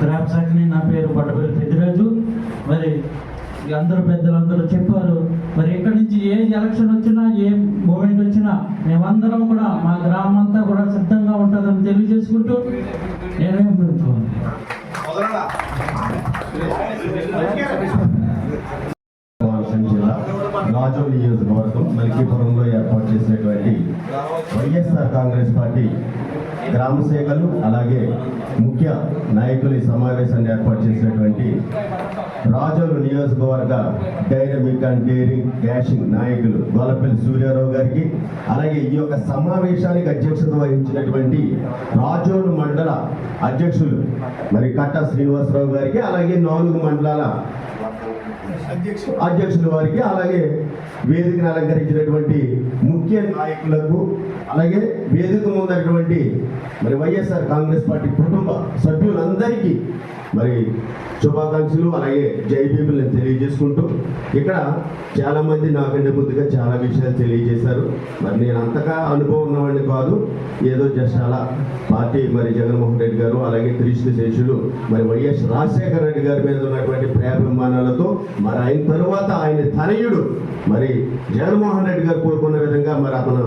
గ్రామ శాఖని, నా పేరు బట్టపల్లి పెద్దిరాజు. మరి అందరూ పెద్దలందరూ చెప్పారు. మరి ఇక్కడి నుంచి ఏ ఎలక్షన్ వచ్చినా, ఏ మూమెంట్ వచ్చినా మేమందరం కూడా, మా గ్రామం అంతా కూడా సిద్ధంగా ఉంటుందని తెలియజేసుకుంటూ నేనేం పెడుతున్నాను. జిల్లా రాజోల్ నియోజకవర్గం మల్కీపురంలో ఏర్పాటు చేసినటువంటి వైఎస్ఆర్ కాంగ్రెస్ పార్టీ గ్రామ శాఖలు, అలాగే ముఖ్య నాయకులు ఈ సమావేశాన్ని ఏర్పాటు చేసినటువంటి రాజోలు నియోజకవర్గ డైనమిక్ అండ్ డేరింగ్ డాషింగ్ నాయకులు గొల్లపల్లి సూర్యారావు గారికి, అలాగే ఈ యొక్క సమావేశానికి అధ్యక్షత వహించినటువంటి రాజోలు మండల అధ్యక్షులు మరి కట్టా శ్రీనివాసరావు గారికి, అలాగే 4 మండలాల అధ్యక్షుల వారికి, అలాగే వేదికను అలంకరించినటువంటి ముఖ్య నాయకులకు, అలాగే వేదిక ముందటువంటి మరి వైఎస్ఆర్ కాంగ్రెస్ పార్టీ కుటుంబ సభ్యులందరికీ మరి శుభాకాంక్షలు, అలాగే జైబీబులు నేను తెలియజేసుకుంటూ, ఇక్కడ చాలామంది నాకంటే ముందుగా చాలా విషయాలు తెలియజేశారు. మరి నేను అంతగా అనుభవం ఉన్నవాడిని కాదు, ఏదో జస్ట్ అలా పార్టీ మరి జగన్మోహన్ రెడ్డి గారు, అలాగే క్రీస్తు శేషులు మరి వైఎస్ రాజశేఖర రెడ్డి గారి మీద ఉన్నటువంటి ప్రేమాభిమానాలతో మరి ఆయన తరువాత ఆయన తనయుడు మరి జగన్మోహన్ రెడ్డి గారు కోరుకున్న విధంగా మరి అతను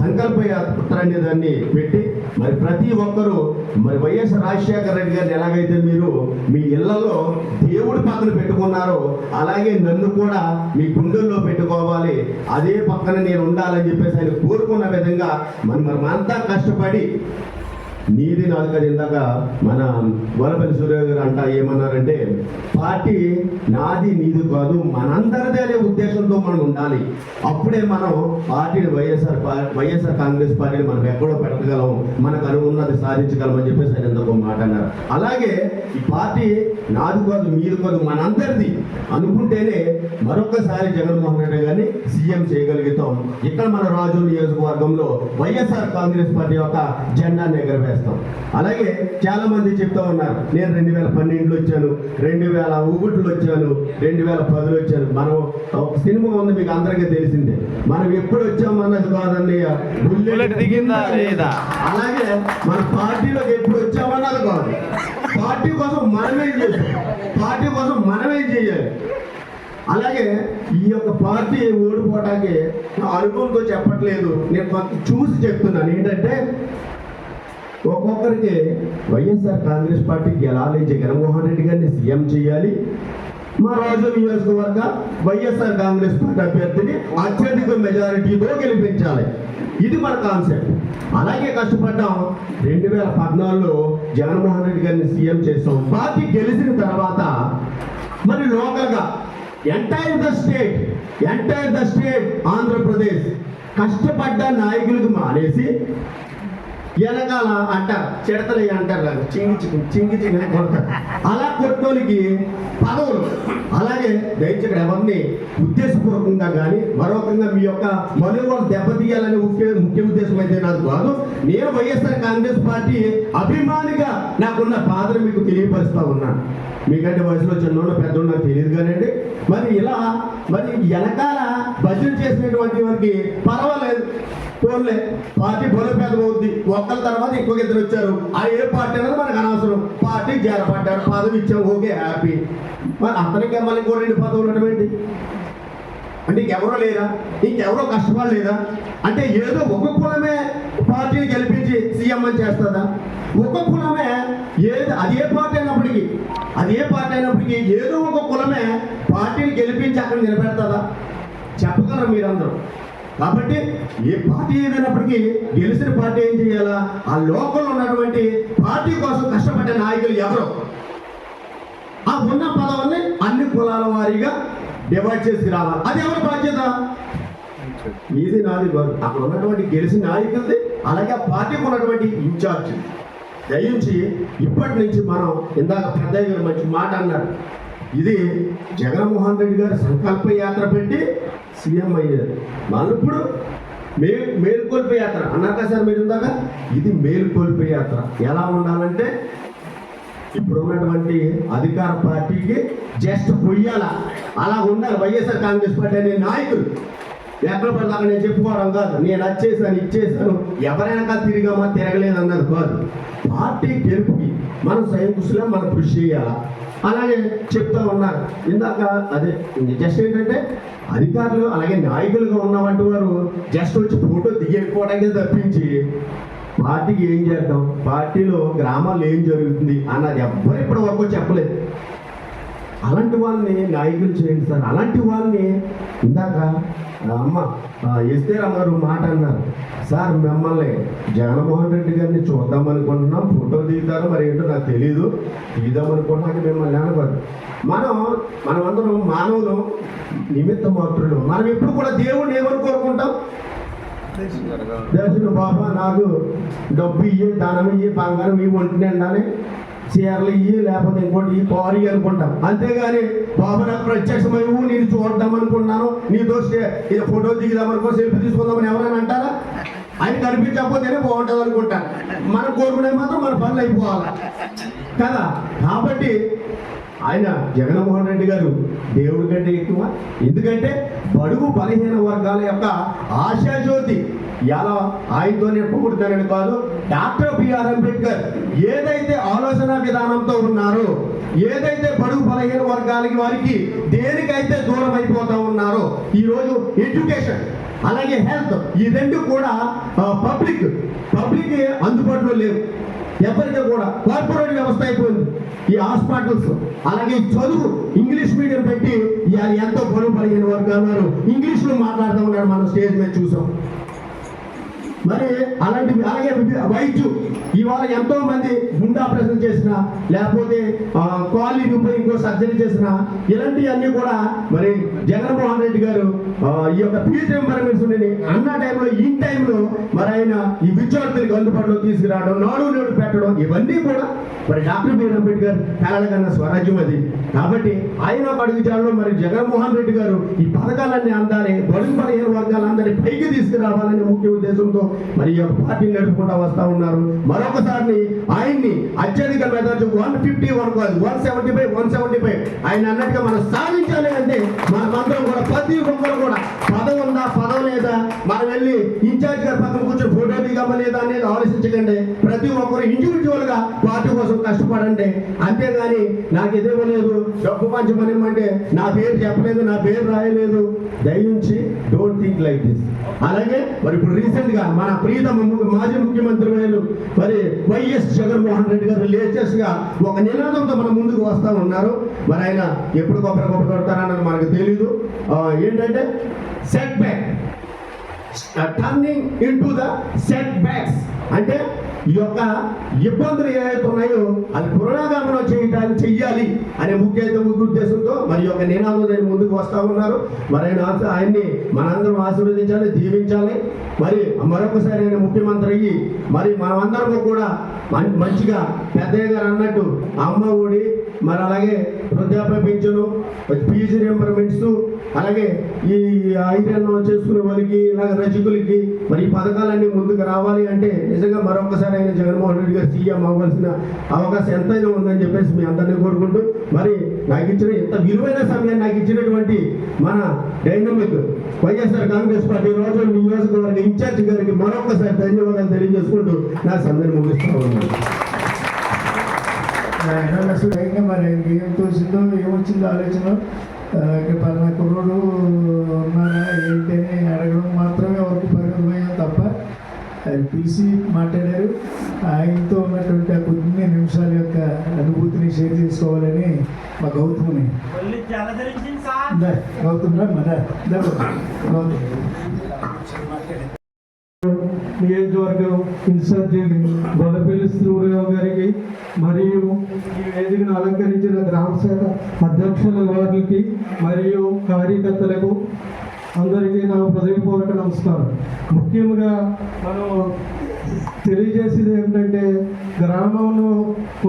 సంకల్ప యాత్ర అనే దాన్ని పెట్టి మరి ప్రతి ఒక్కరూ మరి వైఎస్ రాజశేఖర రెడ్డి గారిని ఎలాగైతే మీరు మీ ఇళ్లలో దేవుడి పక్కన పెట్టుకున్నారో అలాగే నన్ను కూడా మీ గుండెల్లో పెట్టుకోవాలి, అదే పక్కన నేను ఉండాలని చెప్పేసి ఆయన కోరుకున్న విధంగా మనమంతా కష్టపడి నీది నాది కదా. ఇందాక మన వరపల్లి సూర్య గారు ఏమన్నారంటే పార్టీ నాది నీది కాదు, మనందరిదే అనే ఉద్దేశంతో మనం ఉండాలి. అప్పుడే మనం పార్టీని వైఎస్ఆర్ కాంగ్రెస్ పార్టీని మనం ఎక్కడో పెట్టగలం, మనకు అనుకున్నది సాధించగలం అని చెప్పేసి ఆయన ఎందుకు మాట అన్నారు. అలాగే ఈ పార్టీ నాది కాదు మీది కాదు మనందరిది అనుకుంటేనే మరొకసారి జగన్మోహన్ రెడ్డి గారిని సీఎం చేయగలుగుతాం. ఇక్కడ మన రాజు నియోజకవర్గంలో వైఎస్ఆర్ కాంగ్రెస్ పార్టీ యొక్క జెండాను ఎగరవేస్తాం. అలాగే చాలా మంది చెప్తా ఉన్నారు, నేను 2012లో వచ్చాను, 2001లో వచ్చాను, 2010లో వచ్చాను. మనం ఒక సినిమా ఉంది మీకు అందరికీ తెలిసిందే, మనం ఎప్పుడు వచ్చామన్నది కాదండి, బుల్లెట్ దిగిందా లేదా, అలాగే మన పార్టీలోకి ఎప్పుడు వచ్చామన్నది కాదు, పార్టీ కోసం మనమేం చేస్తాం, పార్టీ కోసం మనమేం చేయాలి. అలాగే ఈ యొక్క పార్టీ ఓడిపోవడానికి అనుభవంతో చెప్పట్లేదు, నేను కొంత చూసి చెప్తున్నాను. ఏంటంటే ఒక్కొక్కరికి వైఎస్ఆర్ కాంగ్రెస్ పార్టీ గెలాలి, జగన్మోహన్ రెడ్డి గారిని సీఎం చేయాలి, మా రాజు నియోజకవర్గ వైఎస్ఆర్ కాంగ్రెస్ పార్టీ అభ్యర్థిని అత్యధిక మెజారిటీతో గెలిపించాలి. ఇది మన కాన్సెప్ట్. అలాగే కష్టపడ్డాం. 2014లో జగన్మోహన్ రెడ్డి గారిని సీఎం చేస్తాం. పార్టీ గెలిచిన తర్వాత మరి లోకల్గా ఎంటైర్ ద స్టేట్ ఆంధ్రప్రదేశ్ కష్టపడ్డ నాయకులకు మానేసి వెనకాల అంటారు, చెడతలే అంటారు, చింగి కొడతారు. అలా కొట్టోనికి పదవులు. అలాగే దయచేసి ఎవరిని ఉద్దేశపూర్వకంగా కానీ మరొకంగా మీ యొక్క మనోబలం దెబ్బతీయాలని ముఖ్య ఉద్దేశం అయితే నాకు కాదు. నేను వైఎస్ఆర్ కాంగ్రెస్ పార్టీ అభిమానిగా నాకున్న బాధను మీకు తెలియపరుస్తా ఉన్నాను. మీకంటే వయసులో చిన్నోళ్ళు పెద్దోళ్ళు నాకు తెలియదు కానివ్వండి. మరి ఇలా మరి వెనకాల భజన చేసినటువంటి వారికి పర్వాలేదు, పోన్లే పార్టీ బలోపేతం అవుద్ది, ఒక్కరి తర్వాత ఇంకొక ఇద్దరు వచ్చారు, ఆ ఏ పార్టీ అనేది మనకు అనవసరం, పార్టీ చేరపడ్డారు, పదవి ఇచ్చాం, ఓకే హ్యాపీ. మరి అతనికి మళ్ళీ ఇంకో 2 పదవులు ఉండటం ఏంటి అంటే ఇంకెవరో లేరా, ఇంకెవరో కష్టపడలేదా అంటే ఏదో ఒక కులమే పార్టీని గెలిపించి సీఎం అని చేస్తుందా? ఒక కులమే అదే పార్టీ అయినప్పటికీ ఏదో ఒక కులమే పార్టీని గెలిపించి అక్కడ నిలబెడతాదా? చెప్పగలరు మీరందరూ. కాబట్టి ఏ పార్టీ ఏదైనప్పటికీ గెలిచిన పార్టీ ఏం చేయాలా, ఆ లోకల్లో ఉన్నటువంటి పార్టీ కోసం కష్టపడ్డ నాయకులు ఎవరో ఆ ఉన్న పదవుల్ని అన్ని కులాల వారీగా డివైడ్ చేసి రావాలి. అది ఎవరి బాధ్యత? ఇది నాది కాదు, అక్కడ ఉన్నటువంటి గెలిచిన నాయకులది, అలాగే ఆ పార్టీకి ఉన్నటువంటి ఇన్ఛార్జ్. దయించి ఇప్పటి నుంచి మనం ఇందాక పెద్దయ్య గారు మంచి మాట అన్నారు, ఇది జగన్మోహన్ రెడ్డి గారు సంకల్ప యాత్ర పెట్టి సీఎం అయ్యారు. వాళ్ళు ఇప్పుడు మేలుకొల్పే యాత్ర అన్నారు కదా సార్ మీరు ఇందాక, ఇది మేలుకొల్పే యాత్ర. ఎలా ఉండాలంటే ఇప్పుడు ఉన్నటువంటి అధికార పార్టీకి జస్ట్ పొయ్యాల అలా ఉండాలి. వైఎస్ఆర్ కాంగ్రెస్ పార్టీ అనే నాయకులు ఎక్కడ పడితే అక్కడ నేను చెప్పుకోవడం కాదు, నేను వచ్చేసాను ఇచ్చేసాను, ఎవరైనా తిరిగామా తిరగలేదు అన్నది కాదు. పార్టీ గెలుపుకి మనం స్వయం కృషిలో మనం కృషి చేయాలా. అలాగే చెప్తా ఉన్నారు ఇందాక, అదే జస్ట్ ఏంటంటే అధికారులు అలాగే నాయకులుగా ఉన్నటువంటి వారు జస్ట్ వచ్చి ఫోటో దిగిపోవడానికి తప్పించి పార్టీకి ఏం చేద్దాం, పార్టీలో గ్రామాల్లో ఏం జరుగుతుంది అన్నది ఎవ్వరు ఇప్పటి వరకు చెప్పలేదు. అలాంటి వాళ్ళని నాయకులు చేయండి సార్. అలాంటి వాళ్ళని ఇందాక అమ్మ ఎస్తే అన్నారు మాట అన్నారు, సార్ మిమ్మల్ని జగన్మోహన్ రెడ్డి గారిని చూద్దాం అనుకుంటున్నాం, ఫోటో దిగుతారో మరి ఏంటో నాకు తెలీదు, దిగుదాం అనుకుంటున్నాక మిమ్మల్ని అనకూడదు. మనమందరం మానవులు, నిమిత్త మాత్రులు. మనం ఎప్పుడు కూడా దేవుడిని ఏమని కోరుకుంటాం? దర్శనం బాబా నాకు డబ్బు ఇయ్యి, దానం ఇయ్యి, బంగారం ఇవి ఉంటున్నాను అని చీరలు ఇవి లేకపోతే ఇంకోటి ఈ పారి అనుకుంటాం. అంతేగాని బాబు నాకు ప్రత్యక్షమయ్యూ నేను చూద్దాం అనుకున్నాను, నీతో ఫోటో దిగుదామనుకో, సెల్ఫీ తీసుకుందామని ఎవరైనా అంటారా? ఆయన కనిపించకపోతేనే బాగుంటుంది అనుకుంటారు. మనం కోరుకునే మాత్రం మన పనులు అయిపోవాలి కదా. కాబట్టి ఆయన జగన్మోహన్ రెడ్డి గారు దేవుడి కంటే ఎక్కువ. ఎందుకంటే బడుగు బలహీన వర్గాల యొక్క ఆశాజ్యోతి. ఇలా ఆయనతో నింపబడుతానని కాదు, డాక్టర్ బిఆర్ అంబేద్కర్ ఏదైతే ఆలోచన విధానంతో ఉన్నారో, ఏదైతే బడుగు బలహీన వర్గాలకి వారికి దేనికైతే దూరం అయిపోతూ ఉన్నారో, ఈరోజు ఎడ్యుకేషన్ అలాగే హెల్త్ ఈ రెండు కూడా పబ్లిక్ అందుబాటులో లేవు. ఎవరికీ కూడా కార్పొరేట్ వ్యవస్థ అయిపోయింది. ఈ హాస్పిటల్స్ అలాగే చదువు ఇంగ్లీష్ మీడియం పెట్టి ఎంతో బడుగు బలహీన వర్గాల వారు ఇంగ్లీష్లో మాట్లాడుతూ ఉన్నారు, మనం స్టేజ్ మీద చూసాం. మరి అలాంటివి అలాగే వైద్యం ఇవాళ ఎంతో మంది గుండె ఆపరేషన్ చేసిన, లేకపోతే కాళ్ళు ఇరిగిపోయి ఇంకో సర్జరీ చేసిన, ఇలాంటివన్నీ కూడా మరి జగన్మోహన్ రెడ్డి గారు ఈ యొక్క ఫీజు రింబర్స్మెంట్స్ అన్న టైంలో ఈ టైంలో మరి ఆయన ఈ విద్యార్థులకు అందుబాటులో తీసుకురావడం, నాడు నేడు పెట్టడం, ఇవన్నీ కూడా మరి డాక్టర్ బిఆర్ అంబేద్కర్ కలల కన్నా స్వరాజ్యం అది. కాబట్టి ఆయన ఒక అడుగుజాడలో మరి జగన్మోహన్ రెడ్డి గారు ఈ పథకాలన్నీ అందాలి, బడుగు బలహీన వర్గాలందరినీ పైకి తీసుకురావాలనే ముఖ్య ఉద్దేశంతో మరి ఈ యొక్క పార్టీని నడుపుకుంటూ వస్తూ ఉన్నారు. మరొకసారి ఆయన్ని అత్యధిక మెజార్టీ 151 కాదు 175 ఆయన అన్నట్టుగా మనం సాధించాలి అంటే మనమందరం కూడా ప్రతి ఒక్కరు కూడా పదవి ఉందా పదవి లేదా, మనం వెళ్ళి ఇన్ఛార్జ్ గారి పక్కన కూర్చొని ఫోటో దిగమా లేదా అనేది ఆలోచించకండి. ప్రతి ఒక్కరు ఇండివిజువల్ గా పార్టీ కోసం కష్టపడండి. అంతేగాని నాకు ఇదేమలేదు డబ్బు పంచమనిమ్మంటే నా పేరు చెప్పలేదు, నా పేరు రాయలేదు, దయించి డోంట్ థింక్ లైక్ దిస్. అలాగే మరి ఇప్పుడు రీసెంట్ గా మన ప్రియతమ మాజీ ముఖ్యమంత్రి మరి వైఎస్ జగన్మోహన్ రెడ్డి గారు లేటెస్ట్ గా ఒక నినాదంతో మన ముందుకు వస్తా ఉన్నారు. మరి ఆయన ఎప్పుడు కొబ్బరి కొడతారన్నది మనకు తెలీదు. ఏంటంటే set back turning in to the set backs అంటే ఈ యొక్క ఇబ్బందులు ఏవైతే ఉన్నాయో అది పునరాగమనం చెయ్యాలి అనే ముఖ్య ఉద్దేశంతో మరి యొక్క నినాదం ముందుకు వస్తూ ఉన్నారు. మరి ఆయన్ని మనందరం ఆశీర్వదించాలి, దీవించాలి. మరి మరొకసారి ఆయన ముఖ్యమంత్రి అయ్యి మరి మనమందరం కూడా మంచిగా పెద్దయ్య గారు అన్నట్టు అమ్మ ఒడి, మరి అలాగే వృద్ధాప్య పింఛను, ఫీజు రింబర్స్మెంట్స్, అలాగే ఈ ఐరన్ చేసుకునే వాళ్ళకి ఇలాగ రజకులకి మరి ఈ పథకాలన్నీ ముందుకు రావాలి అంటే నిజంగా మరొకసారి ఆయన జగన్మోహన్ రెడ్డి గారు సీఎం అవ్వాల్సిన అవకాశం ఎంతైనా ఉందని చెప్పేసి మీ అందరినీ కోరుకుంటూ, మరి నాకు ఇచ్చిన ఇంత విలువైన సమయాన్ని నాకు ఇచ్చినటువంటి మన డైనమిక్ వైఎస్ఆర్ కాంగ్రెస్ పార్టీ రోజు నియోజకవర్గ ఇన్ఛార్జ్ గారికి మరొకసారి ధన్యవాదాలు తెలియజేసుకుంటూ నా సమయాన్ని ముగిస్తూ ఉన్నాను. మరి ఆయనకి ఏం తోచిందో ఏమొచ్చిందో ఆలోచన, పలానా కుర్రోడు ఉన్నారా ఏంటి అని అడగడం మాత్రమే వరకు పరిమితమయ్యాం తప్ప అది పిలిచి మాట్లాడారు. ఆయనతో ఉన్నటువంటి ఆ కొన్ని నిమిషాల యొక్క అనుభూతిని షేర్ చేసుకోవాలని మా గౌతమ్ని గౌతమ్ నియోజకవర్గం ఇన్ఛార్జి గొల్లపల్లి సూర్యరావు గారికి మరియు ఈ వేదికను అలంకరించిన గ్రామ శాఖ అధ్యక్షుల వారికి మరియు కార్యకర్తలకు అందరికీ నా హృదయపూర్వక నమస్కారం. ముఖ్యంగా మనం తెలియజేసేది ఏమిటంటే గ్రామంలో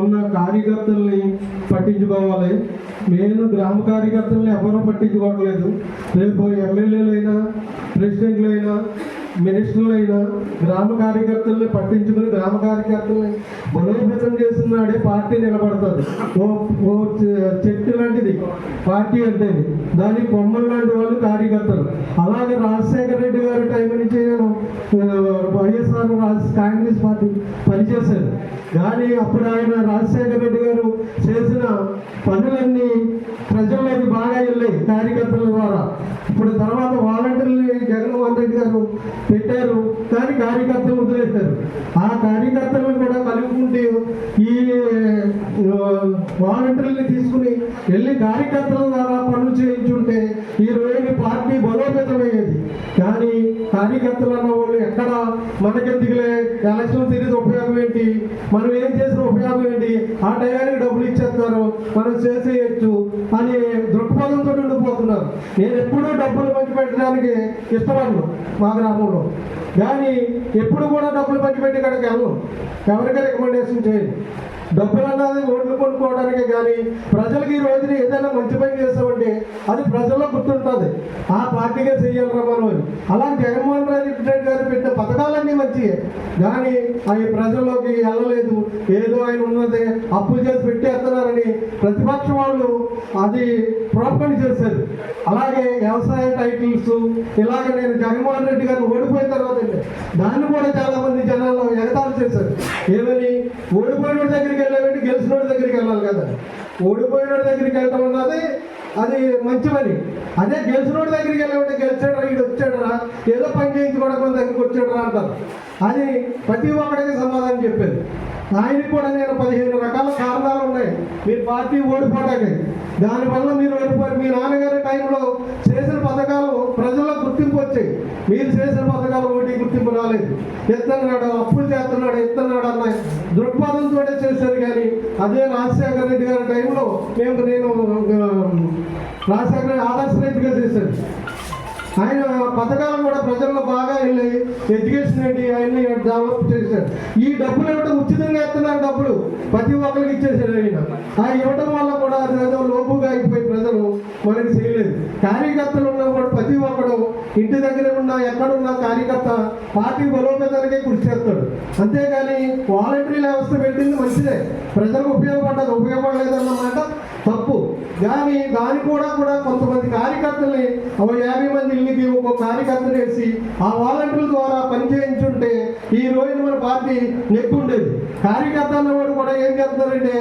ఉన్న కార్యకర్తల్ని పట్టించుకోవాలి. నేను గ్రామ కార్యకర్తల్ని ఎవరూ పట్టించుకోవట్లేదు. రేపు ఎమ్మెల్యేలైనా ప్రెసిడెంట్లైనా మినిస్టర్లైనా గ్రామ కార్యకర్తల్ని పట్టించుకుని గ్రామ కార్యకర్తల్ని బలోపేతం చేస్తున్నాడే పార్టీ నిలబడుతుంది. ఓ చెట్టు లాంటిది పార్టీ అంటే, దాని కొమ్మలు లాంటి వాళ్ళు కార్యకర్తలు. అలాగే రాజశేఖర రెడ్డి గారి టైం నుంచి నేను వైఎస్ఆర్ కాంగ్రెస్ పార్టీ పనిచేశాను. కానీ అప్పుడు ఆయన రాజశేఖర రెడ్డి గారు చేసిన పనులన్నీ ప్రజల్లోకి బాగా వెళ్ళాయి కార్యకర్తల ద్వారా. ఇప్పుడు తర్వాత వాలంటీర్లు జగన్మోహన్ రెడ్డి గారు పెట్టారు, కానీ కార్యకర్తలు వదిలేశారు. ఆ కార్యకర్తలను కూడా కలుపుకుంటూ ఈ వాలంటీర్ని తీసుకుని వెళ్ళి కార్యకర్తల ద్వారా పనులు చేయించుంటే ఈ రోజు పార్టీ బలోపేతమయ్యేది. కానీ కార్యకర్తలు అన్న వాళ్ళు ఎక్కడ మనకెందుకులే, ఎలక్షన్ తిరిగి ఉపయోగం ఏంటి, మనం ఏం చేసిన ఉపయోగం ఏంటి, ఆ టయానికి డబ్బులు ఇచ్చేస్తారు, మనం చేసేయచ్చు అని దృక్పథంతో ఉండిపోతున్నారు. నేను ఎప్పుడూ డబ్బులు పంచిపెట్టడానికి ఇష్టపడను మా గ్రామంలో, కానీ ఎప్పుడు కూడా డబ్బులు పంచిపెట్టి ఇక్కడికి వెళ్ళను, ఎవరికి రికమెండేషన్ చేయండి. డబ్బులు అన్నది ఓట్లు కొనుక్కోవడానికే కానీ ప్రజలకు ఈ రోజున ఏదైనా మంచి పని చేస్తామంటే అది ప్రజల్లో గుర్తుంటుంది, ఆ పార్టీగా చెయ్యాలరా మనం అని. అలాగే జగన్మోహన్ రెడ్డి గారు పెట్టిన పథకాలన్నీ మంచివే కానీ అవి ప్రజల్లోకి వెళ్ళలేదు. ఏదో ఆయన ఉన్నది అప్పులు చేసి పెట్టేస్తున్నారని ప్రతిపక్షం వాళ్ళు అది ప్రోత్పత్తి చేశారు. అలాగే వ్యవసాయ టైటిల్స్ ఇలాగ నేను జగన్మోహన్ రెడ్డి గారిని ఓడిపోయిన తర్వాత దాన్ని కూడా చాలా మంది జనాల్లో ఎగతాళి చేశారు. ఏమని ఓడిపోయిన దగ్గరికి వెళ్ళాలంటే గెలిచిన దగ్గరికి వెళ్ళాలి కదా, ఓడిపోయిన దగ్గరికి వెళ్ళడం అన్నది అది మంచి పని. అదే గెలిచిన దగ్గరికి వెళ్ళాలంటే గెలిచాడరా ఈడు వచ్చాడరా ఏదో పని చేయించుకోవడం దగ్గరికి వచ్చాడరా అంటారు. అది ప్రతి ఒక్కడికి సమాధానం చెప్పారు. ఆయనకి కూడా నేను 15 రకాల కారణాలు ఉన్నాయి మీరు పార్టీ ఓడిపోవడానికి. దానివల్ల మీరు ఓడిపోయారు. మీ నాన్నగారి టైంలో చేసిన పథకాలు ప్రజల్లో గుర్తింపు వచ్చాయి, మీరు చేసిన పథకాలు ఒకటి గుర్తింపు రాలేదు. ఎత్తన్నాడు, అప్పులు చేస్తున్నాడు, ఎత్తన్నాడు అన్న దృక్పథంతో చేశారు. కానీ అదే రాజశేఖర రెడ్డి గారి టైంలో నేను రాజశేఖర ఆదర్శ రైతుగా చేశాను. ఆయన పథకాలు కూడా ప్రజల్లో బాగా వెళ్ళాయి. ఎడ్యుకేషన్ ఏంటి ఆయన్ని డెవలప్ చేశారు. ఈ డబ్బులు ఇవ్వడం ఉచితంగా ఇస్తున్నారు, డబ్బులు ప్రతి ఒక్కరికి ఇచ్చేసాడు ఆయన. ఆ ఇవ్వడం వల్ల కూడా అదేదో లోపుగా అయిపోయి ప్రజలు మనకి చేయలేదు. కార్యకర్తలు ఉన్నా కూడా ప్రతి ఒక్కడు ఇంటి దగ్గర ఉన్న ఎక్కడున్న కార్యకర్త పార్టీ బలోపేతానికే కృషి చేస్తాడు. అంతేగాని వాలంటరీ వ్యవస్థ పెట్టింది మంచిదే, ప్రజలకు ఉపయోగపడ్డది, ఉపయోగపడలేదన్నమాట తప్పు. కానీ దాని కూడా కొంతమంది కార్యకర్తల్ని 50 మంది ఇళ్ళకి ఒక్కొక్క కార్యకర్తలు వేసి ఆ వాలంటీర్ల ద్వారా పనిచేయించుంటే ఈ రోజున మన పార్టీ నెక్కుండేది. కార్యకర్త అన్నవాడు కూడా ఏం చేస్తున్నారంటే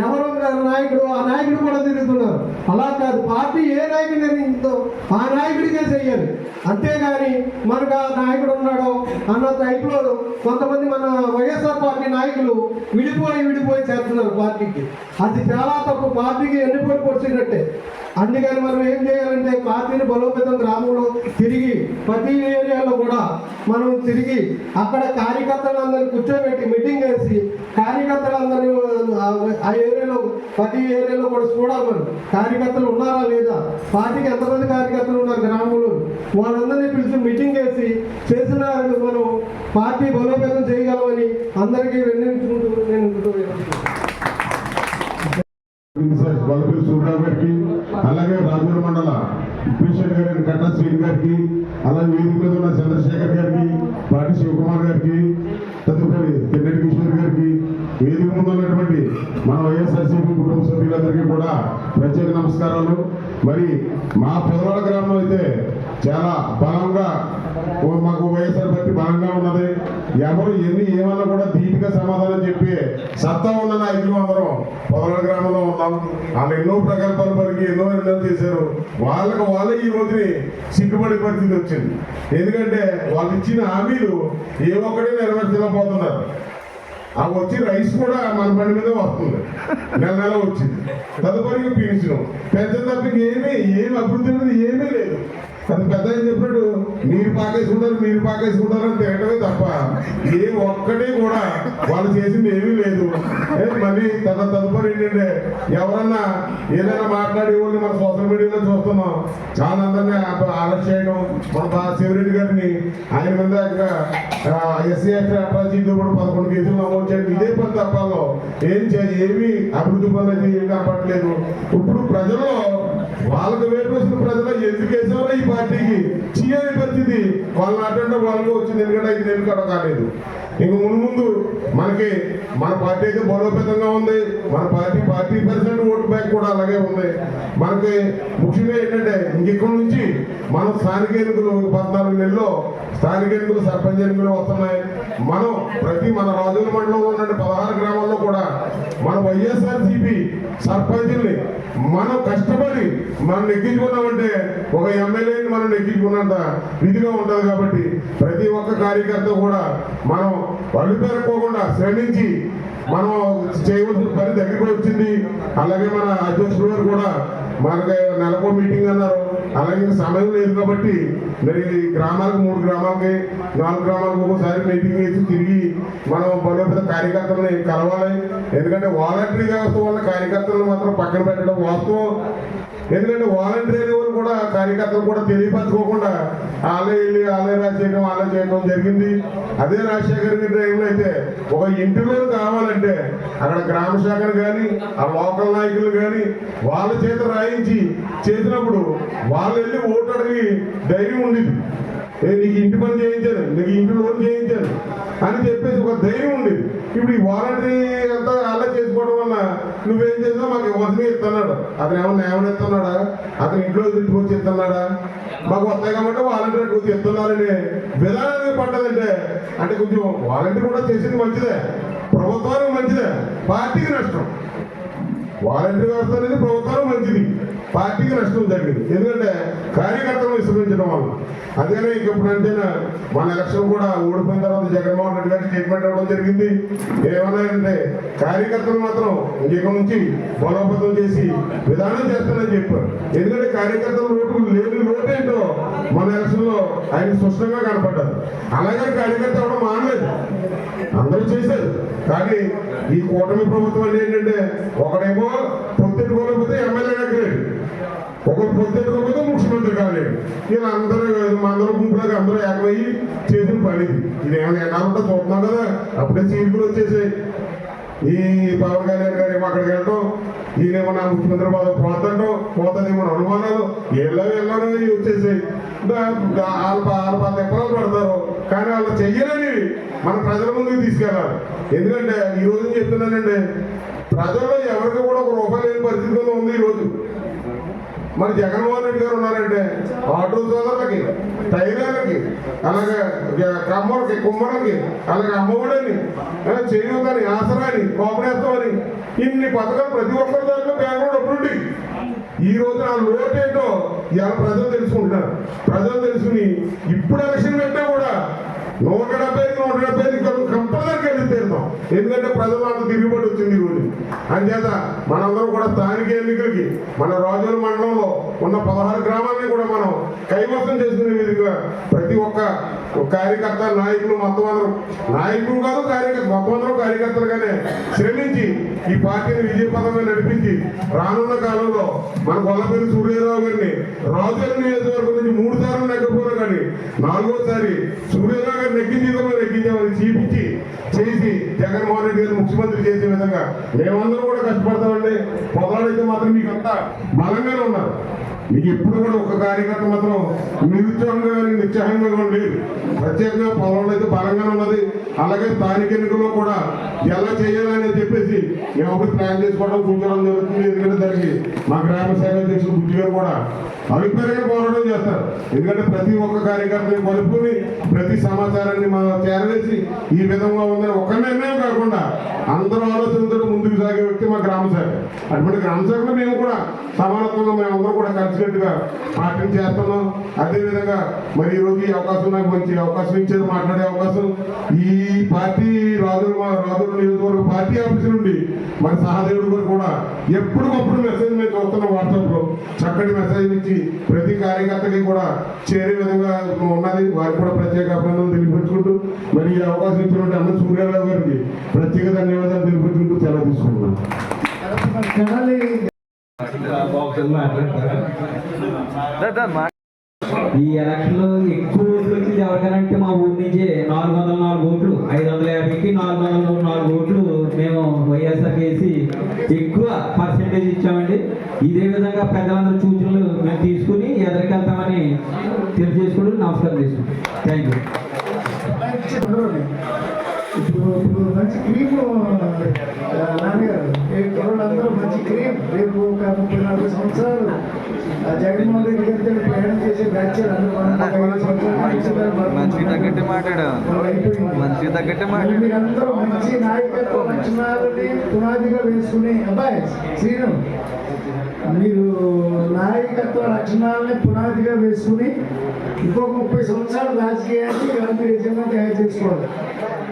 ఎవరో నాయకుడు ఆ నాయకుడు కూడా తిరుగుతున్నారు. అలా కాదు, పార్టీ ఏ నాయకుడు నిర్ణయిందో ఆ నాయకుడికే చెయ్యాలి. అంతేగాని మనకు ఆ నాయకుడు ఉన్నాడో అన్న టైప్లో కొంతమంది మన వైఎస్ఆర్ పార్టీ నాయకులు విడిపోయి చేస్తున్నారు పార్టీకి. అది చాలా తప్పు, పార్టీకి ఎన్నిపోయి పొడిచినట్టే. అందుకని మనం ఏం చేయాలంటే పార్టీని బలోపేతం గ్రామంలో తిరిగి ప్రతి ఏరియాలో కూడా మనం తిరిగి అక్కడ కార్యకర్తలందరినీ కూర్చోబెట్టి మీటింగ్ వేసి కార్యకర్తలందరినీ ఆ ఏరియాలో ప్రతి ఏరియాలో కూడా చూడాలి. మనం కార్యకర్తలు ఉన్నారా లేదా, పార్టీకి ఎంతమంది కార్యకర్తలు ఉన్నారు గ్రామంలో, వాళ్ళందరినీ పిలిచి మీటింగ్ వేసి చేసిన మనం పార్టీ బలోపేతం చేయగలమని అందరికీ విన్నవించుకుంటూ వలపల్లి సూర్యరావు గారికి, అలాగే రాజూరు మండల ప్రెసిడెంట్ గారి కట్టా శ్రీని గారికి, అలాగే వేదిక మీద ఉన్న చంద్రశేఖర్ గారికి, పాటి శివకుమార్ గారికి, తదుపరి కిన్నెటి కిషోర్ గారికి, వేదిక ముందు ఉన్నటువంటి మన వైఎస్ఆర్సీపీ కుటుంబ సభ్యులందరికీ కూడా ప్రత్యేక నమస్కారాలు. మరి మా పొదవాడ గ్రామం అయితే చాలా బలంగా మాకు వైఎస్ఆర్ పార్టీ బలంగా ఉన్నది. ఎవరు ఏమన్నా కూడా ధీటుగా సమాధానం చెప్పి సత్తా ఉన్న నాయకులు అందరం పొదవాడ గ్రామంలో ఉన్నాం. వాళ్ళు ఎన్నో ప్రకల్పాలు పలికి ఎన్నో నిర్ణయాలు చేశారు. వాళ్ళే ఈ రోజుని సిగ్గుపడే పరిస్థితి వచ్చింది. ఎందుకంటే వాళ్ళు ఇచ్చిన హామీలు ఏ ఒక్కడే నెరవేర్చలేకపోతున్నారు. ఆ వచ్చి రైస్ కూడా మన బండి మీద వస్తుంది, నెల వచ్చింది. తదుపరి పెన్షన్ పెన్షన్ తప్పకి ఏమి అభివృద్ధి అనేది ఏమీ లేదు. అది పెద్ద చెప్పినట్టు మీరు పాకేసుకుంటారు అని తిరగటమే తప్ప ఏ ఒక్కటి కూడా వాళ్ళు చేసింది ఏమీ లేదు. మళ్ళీ తదుపరి ఏంటంటే ఎవరన్నా ఏదైనా మాట్లాడే వాళ్ళు మన సోషల్ మీడియాలో చూస్తున్నాం, చాలా అందరినీ అరెస్ట్ చేయడం. మన శివరెడ్డి గారిని ఆయన మీద ఎస్సీ అట్రాసిటీతో కూడా 11 కేసులు నమోదు చేయడం, ఇదే పని తప్పాలో ఏమి అభివృద్ధి పనులు ఏం కనపడలేదు. ఇప్పుడు ప్రజల్లో వాళ్ళకు వేరు వచ్చిన ప్రజలు ఎందుకు వేసారో ఈ పార్టీకి చేయని పరిస్థితి వాళ్ళని అటెండ్ వాళ్ళకు వచ్చింది. ఎందుకంటే 5 నెలలు కూడా కాలేదు. ఇంక ముందు మనకి మన పార్టీ అయితే బలోపేతంగా ఉంది. మన పార్టీ పర్సెంట్ ఓటు బ్యాంక్ కూడా అలాగే ఉంది. మనకి ముఖ్యంగా ఏంటంటే ఇంకెక్కడి నుంచి మనం స్థానిక ఎన్నికలు 14 నెలల్లో స్థానిక ఎన్నికలు సర్పంచ్ ఎన్నికలు వస్తున్నాయి. మనం మన రాజుల మండలంలో ఉన్న 16 గ్రామాల్లో కూడా మన వైఎస్ఆర్సీపీ సర్పంచుల్ని మనం కష్టపడి మనం నెగ్గించుకున్నామంటే ఒక ఎమ్మెల్యేని మనం నెగ్గించుకున్నంత విధిగా ఉంటుంది. కాబట్టి ప్రతి ఒక్క కార్యకర్త కూడా మనం పళ్ళు పెరగకుండా శ్రమించి మనం చేయవలసిన పని దగ్గరికి వచ్చింది. అలాగే మన అధ్యక్షుడు గారు కూడా మనకి నెలకు మీటింగ్ అన్నారు. అలాగే సమయం లేదు కాబట్టి మరి గ్రామాలకు 3 గ్రామాలకి 4 గ్రామాలకు ఒకసారి మీటింగ్ వేసి తిరిగి మనం బలోపేత కార్యకర్తలని కలవాలి. ఎందుకంటే వాలంటరీ వ్యవస్థ వల్ల కార్యకర్తలను మాత్రం పక్కన పెట్టడం వాస్తవం. ఎందుకంటే వాలంటరీ వాళ్ళు కూడా కార్యకర్తలు కూడా తెలియపరచుకోకుండా వాళ్ళే చేయడం జరిగింది. అదే రాజశేఖర్ గారి టైంలో అయితే ఒక ఇంటిలో కావాలంటే అక్కడ గ్రామ శాఖను కానీ ఆ లోకల్ నాయకులు కానీ వాళ్ళ చేత రాయించి చేసినప్పుడు వాళ్ళు వెళ్ళి ఓటు అడిగి ధైర్యం ఉండేది. నీకు ఇంటి పని చేయించాను, నీకు ఇంటి లోన్ చేయించాను అని చెప్పేసి ఒక ధైర్యం ఉండేది. ఇప్పుడు ఈ వాలంటరీ అంతా అలా చేసుకోవడం వల్ల నువ్వేం చేసినా మాకు ఇవ్వాల్సిన ఇస్తున్నాడు. అతను ఏమైనా ఇస్తున్నాడా, అతను ఇంట్లో తిట్టుకొచ్చి ఇస్తున్నాడా, మాకు వస్తాయి కాబట్టి వాలంటీర్ కొంచెం ఇస్తున్నారని విధానాన్ని పడ్డదంటే అంటే కొంచెం వాలంటీర్ కూడా చేసింది మంచిదే, ప్రభుత్వానికి మంచిదే, పార్టీకి నష్టం. వాలంటీర్ వ్యవస్థ అనేది ప్రభుత్వానికి మంచిది, పార్టీకి నష్టం జరిగింది. ఎందుకంటే కార్యకర్తలను విస్మరించడం వల్ల. అందుకనే ఇంకెప్పుడంటేనా మన ఎలక్షన్ కూడా ఓడిపోయిన తర్వాత జగన్మోహన్ రెడ్డి గారి స్టేట్మెంట్ ఇవ్వడం జరిగింది. ఏమన్నారంటే కార్యకర్తలు మాత్రం ఇంక నుంచి బలోపేతం చేసి విధానం చేస్తానని చెప్పారు. ఎందుకంటే కార్యకర్తల లేని లోటేంటో మన ఎలక్షన్ లో ఆయన స్పష్టంగా కనపడ్డారు. అలాగే కార్యకర్త ఎవడం మానలేదు, అందరూ చేశారు. కానీ ఈ కూటమి ప్రభుత్వం అంటే ఏంటంటే ఒకడేమో పొత్తెట్టుకోలేకపోతే ఎమ్మెల్యే దగ్గరేడు, ఒకరు పొత్తెట్టుకోకపోతే ముఖ్యమంత్రి కాలేడు. ఇలా అందరూ గుంపులకు అందరూ ఏకమయ్యి చేసిన పని ఇది. ఏమైనా ఎన్నాళ్ళంటే చూస్తున్నాం కదా, అప్పుడే చీరుకులు వచ్చేసాయి. ఈ పవన్ కళ్యాణ్ గారు ఏమో అక్కడికి వెళ్ళటం, ఈయనేమో నా ముఖ్యమంత్రి పోతుందేమో అనుమానాలు వెళ్ళారో వచ్చేసాయి. వాళ్ళ 10 ఎకరాలు పడతారు, కానీ వాళ్ళు చెయ్యాలని మన ప్రజల ముందుకు తీసుకెళ్ళాలి. ఎందుకంటే ఈ రోజు చెప్తున్నానండి, ప్రజల్లో ఎవరికి కూడా ఒక రూపాయి లేని పరిస్థితిలో ఉంది ఈరోజు. మరి జగన్మోహన్ రెడ్డి గారు ఉన్నారంటే ఆటో సోదరులకి, టైలర్లకి, అలాగే కుమ్మలకి, అలాగే అమ్మఒడని, చేయూతని, ఆసరాని, కోపనేస్తామని ఇన్ని పథకాలు ప్రతి ఒక్కరి దాంట్లో బ్యాంకులో డబ్బులుండి ఈ రోజు ఆ లోటేంటో ఇవాళ ప్రజలు తెలుసుకుంటున్నారు. ప్రజలు తెలుసుకుని ఇప్పుడు ఎలక్షన్ పెట్టా కూడా 170 కంపల్సరీ గెలుస్తాం. ఎందుకంటే ప్రజలు అంత తిరుగుబాటు వచ్చింది ఈ రోజు. అంచేత మనందరం కూడా స్థానిక ఎన్నికలకి మన రాజుల మండలంలో ఉన్న 16 గ్రామాలని కూడా మనం కైవసం చేసుకునే విధంగా ప్రతి ఒక్క కార్యకర్త, నాయకులు మొత్తం అందరం, నాయకులు కాదు కార్యకర్త మొత్తం అందరం కార్యకర్తలుగానే శ్రమించి ఈ పార్టీని విజయపథంగా నడిపించి రానున్న కాలంలో మన గొల్లపల్లి సూర్యారావు గారిని రాజుల నియోజకవర్గం నుంచి 3 సార్లు నెగ్గపోయినా కానీ 4వసారి సూర్యారావు గారిని నెగ్గించామని చూపించి చేసి జగన్మోహన్ రెడ్డి గారిని ముఖ్యమంత్రి చేసే విధంగా మేమందరం కూడా కష్టపడతామండి. పొదలైతే మాత్రం మీకు అంతా బలంగానే ఉన్నారు. మీకు ఎప్పుడు కూడా ఒక కార్యకర్త మాత్రం నిరుత్సాహంగా కానీ నిత్సాహంగా లేదు. ప్రత్యేకంగా పొలంలో అయితే బలంగానే ఉన్నది. అలాగే స్థానిక ఎన్నికల్లో కూడా ఎలా చేయాలని చెప్పేసి మేము ఒకటి ప్లాన్ చేసుకోవడం కూర్చోవడం జరుగుతుంది. ఎందుకంటే దానికి మా గ్రామ శాఖ అధ్యక్షులు బుద్ధి గారు కూడా అభిప్రాయంగా పోరాటం చేస్తారు. ఎందుకంటే ప్రతి ఒక్క కార్యకర్తని కలుపుకొని ప్రతి సమాచారాన్ని మనం చేరవేసి ఈ విధంగా ఉందని ఒక్క నిర్ణయం కాకుండా అందరూ ఆలోచనతో ముందుకు సాగే వ్యక్తి మా గ్రామ శాఖ. అటువంటి గ్రామ శాఖలో మేము కూడా సమానత్వంగా మేమందరం కూడా కలిసికట్టుగా పార్టీని చేస్తున్నాం. అదేవిధంగా మరి ఈరోజు ఈ అవకాశం నాకు మంచి అవకాశం ఇచ్చారు, మాట్లాడే అవకాశం. ఈ పార్టీ రాజుల నియోజకవర్గ పార్టీ ఆఫీస్ నుండి మన సహదేవుడు గారు కూడా ఎప్పటికప్పుడు మెసేజ్ మేము చూస్తున్నాం. వాట్సాప్లో చక్కటి మెసేజ్ ఇచ్చి ప్రతి కార్యకర్తకి కూడా చేరే విధంగా ఉన్నది. వారికి కూడా ప్రత్యేక అభినందనలు తెలియపరుచుకుంటూ మరి ఈ అవకాశం ఇచ్చినటువంటి అన్న సూర్యారావు గారికి ప్రత్యేక ధన్యవాదాలు తెలియపరుచుకుంటూ సెలవు తీసుకుంటున్నాను. ఈ ఎలక్షన్ లో ఎక్కువ ఓట్లు వచ్చింది ఎవరికనంటే మా ఊరి నుంచి 404 ఓట్లు, 550కి 404 ఓట్లు మేము వైఎస్ఆర్ కేసి ఎక్కువ పర్సెంటేజ్ ఇచ్చామండి. ఇదే విధంగా పెద్దలందరూ సూచనలు మేము తీసుకుని ఎదురుకెళ్తామని తెలియజేసుకుంటూ నమస్కారం చేసుకుంటాం. Thank you. ఇప్పుడు మంచి క్రీమ్ నాన్నగారు అందరూ మంచి క్రీమ్ రేపు ఒక 34 సంవత్సరాలు జగన్మోహన్ రెడ్డి గారితో ప్రయాణం చేసే బ్యాచ్ మీరందరూ మంచి నాయకత్వ లక్షణాలని పునాదిగా వేసుకుని అబ్బాయి శ్రీరామ్ మీరు నాయకత్వ లక్షణాలని పునాదిగా వేసుకుని ఇంకొక 30 సంవత్సరాలు రాజకీయాన్ని మీరు నిజంగా తయారు చేసుకోవాలి.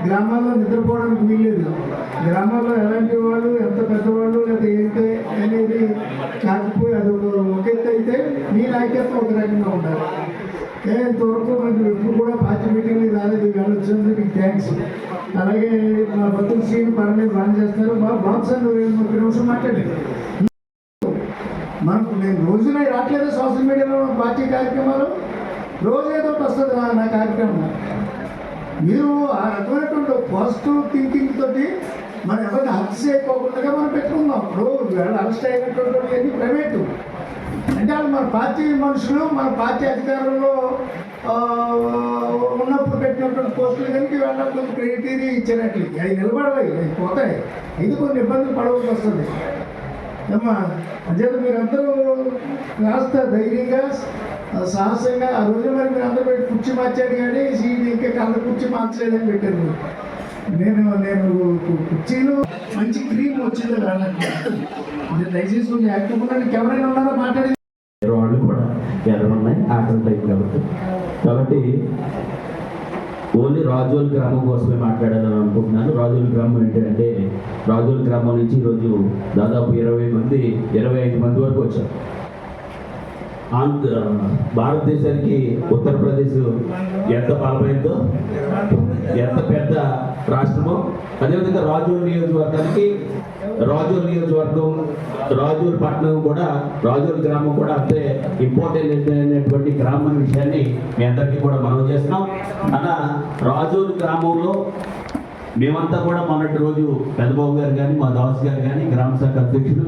గ్రామాల్లో నిద్రపోవడానికి వీల్లేదు. గ్రామాల్లో ఎలాంటి వాళ్ళు, ఎంత పెద్దవాళ్ళు లేదా ఏంటి అనేది కాకపోయి అది ఒక ఎత్తు అయితే మీ నాయకత్వం ఒక రకంగా ఉండాలి. ఇంతవరకు మనకు ఎప్పుడు కూడా పార్టీ మీటింగ్లు రాలేదు, వెళ్ళొచ్చింది, మీకు థ్యాంక్స్. అలాగే మా బతులు శ్రీని పర్లేదు బాగా చేస్తారు. బాబు సార్ నువ్వు 30 నిమిషం మాట్లాడండి. మనకు నేను రోజునే రావట్లేదు సోషల్ మీడియాలో పార్టీ కార్యక్రమాలు, రోజు ఏదో ఒకటి వస్తుంది నా కార్యక్రమం. మీరు ఆ రకమైనటువంటి పాజిటివ్ థింకింగ్ తోటి మనం ఎవరిని అరెస్ట్ చేయకోకుండా మనం పెట్టుకుందాం. ఇప్పుడు వీళ్ళు అరెస్ట్ అయినటువంటి ప్రైవేటు అంటే వాళ్ళు మన పార్టీ మనుషులు, మన పార్టీ అధికారంలో ఉన్నప్పుడు పెట్టినటువంటి పోస్టులు కనుక వాళ్ళకి కొంచెం క్రెడిటరీ ఇచ్చినట్లు అవి నిలబడతాయి, అవి పోతాయి, ఇది కొన్ని ఇబ్బందులు పడవలసి వస్తుంది అమ్మా. అదే మీరందరూ కాస్త ధైర్యంగా సాహసంగా ఆ రోజు మరి మీరు అందరూ పెట్టి కుర్చీ మార్చారు కానీ సీట్ ఇంకా కళ్ళ కుర్చీ మార్చలేదని పెట్టారు. నేను కుర్చీలు మంచి క్రీమ్ వచ్చింది వాళ్ళకి. దయచేసి కొంచెం యాక్టివ్ ఉన్నాను. ఎవరైనా ఉన్నారో మాట్లాడి వాళ్ళు కూడా ఎర్ర ఉన్నాయి ఆటలు టైప్ కాబట్టి ఓన్లీ రాజోల్ గ్రామం కోసమే మాట్లాడాలని అనుకుంటున్నాను. రాజోల్ గ్రామం ఏంటంటే రాజోల్ గ్రామం నుంచి ఈరోజు దాదాపు 25 మంది వరకు వచ్చారు. భారతదేశానికి ఉత్తరప్రదేశ్ ఎంత బలమైందో, ఎంత పెద్ద రాష్ట్రమో, అదేవిధంగా రాజోల్ నియోజకవర్గానికి రాజోల్ పట్టణం కూడా, రాజోల్ గ్రామం కూడా అంతే ఇంపార్టెంట్ అయినటువంటి గ్రామం విషయాన్ని మీ అందరికీ కూడా మనం చేస్తున్నాం. అలా రాజోల్ గ్రామంలో మేమంతా కూడా మొన్నటి రోజు పెద్దబాబు గారు కానీ, మా దాస్ గారు కానీ, గ్రామ శాఖ అధ్యక్షుడు,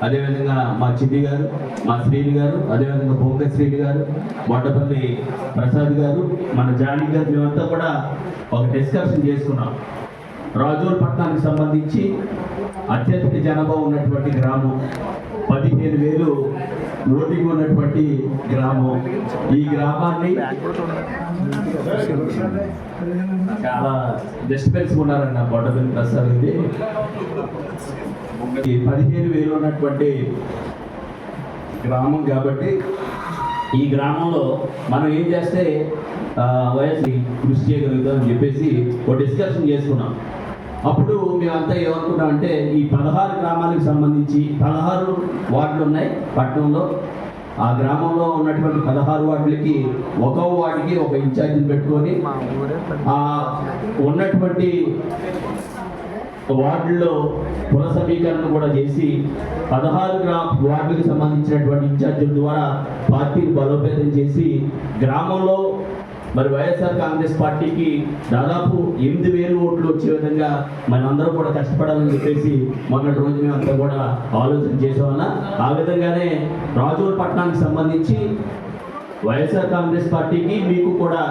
అదేవిధంగా మా చిన్ని గారు, మా శ్రీని గారు, అదేవిధంగా బొంగ శ్రీని గారు, మొట్టపల్లి ప్రసాద్ గారు, మన జానీ గారు, మేమంతా కూడా ఒక డిస్కషన్ చేసుకున్నాం. రాజోల్ పట్టణానికి సంబంధించి అత్యధిక జనాభా ఉన్నటువంటి గ్రామం, 15,000 ఓటింగ్ ఉన్నటువంటి గ్రామం. ఈ గ్రామాన్ని చాలా డిస్టర్బెన్స్ ఉన్నారన్న బొట్టపల్లి ప్రసాద్ ఇది 15,000 ఉన్నటువంటి గ్రామం. కాబట్టి ఈ గ్రామంలో మనం ఏం చేస్తే వయసు కృషి చేయగలుగుతామని చెప్పేసి ఒక డిస్కషన్ చేసుకున్నాం. అప్పుడు మేమంతా ఏమనుకున్నాం అంటే ఈ 16 గ్రామాలకు సంబంధించి 16 వార్డులు ఉన్నాయి పట్టణంలో. ఆ గ్రామంలో ఉన్నటువంటి 16 వార్డులకి ఒక్కో వార్డుకి ఒక ఇన్ఛార్జిని పెట్టుకొని ఆ ఉన్నటువంటి వార్డుల్లో కుల సమీకరణ కూడా చేసి 16 వార్డులకు సంబంధించినటువంటి ఇన్ఛార్జీల ద్వారా పార్టీని బలోపేతం చేసి గ్రామంలో మరి వైఎస్ఆర్ కాంగ్రెస్ పార్టీకి దాదాపు 8,000 ఓట్లు వచ్చే విధంగా మనందరం కూడా కష్టపడాలని చెప్పేసి మొన్నటి రోజు మేమంతా కూడా ఆలోచన చేసేవాళ్ళ. ఆ విధంగానే రాజోల్ పట్టణానికి సంబంధించి వైఎస్ఆర్ కాంగ్రెస్ పార్టీకి మీకు కూడా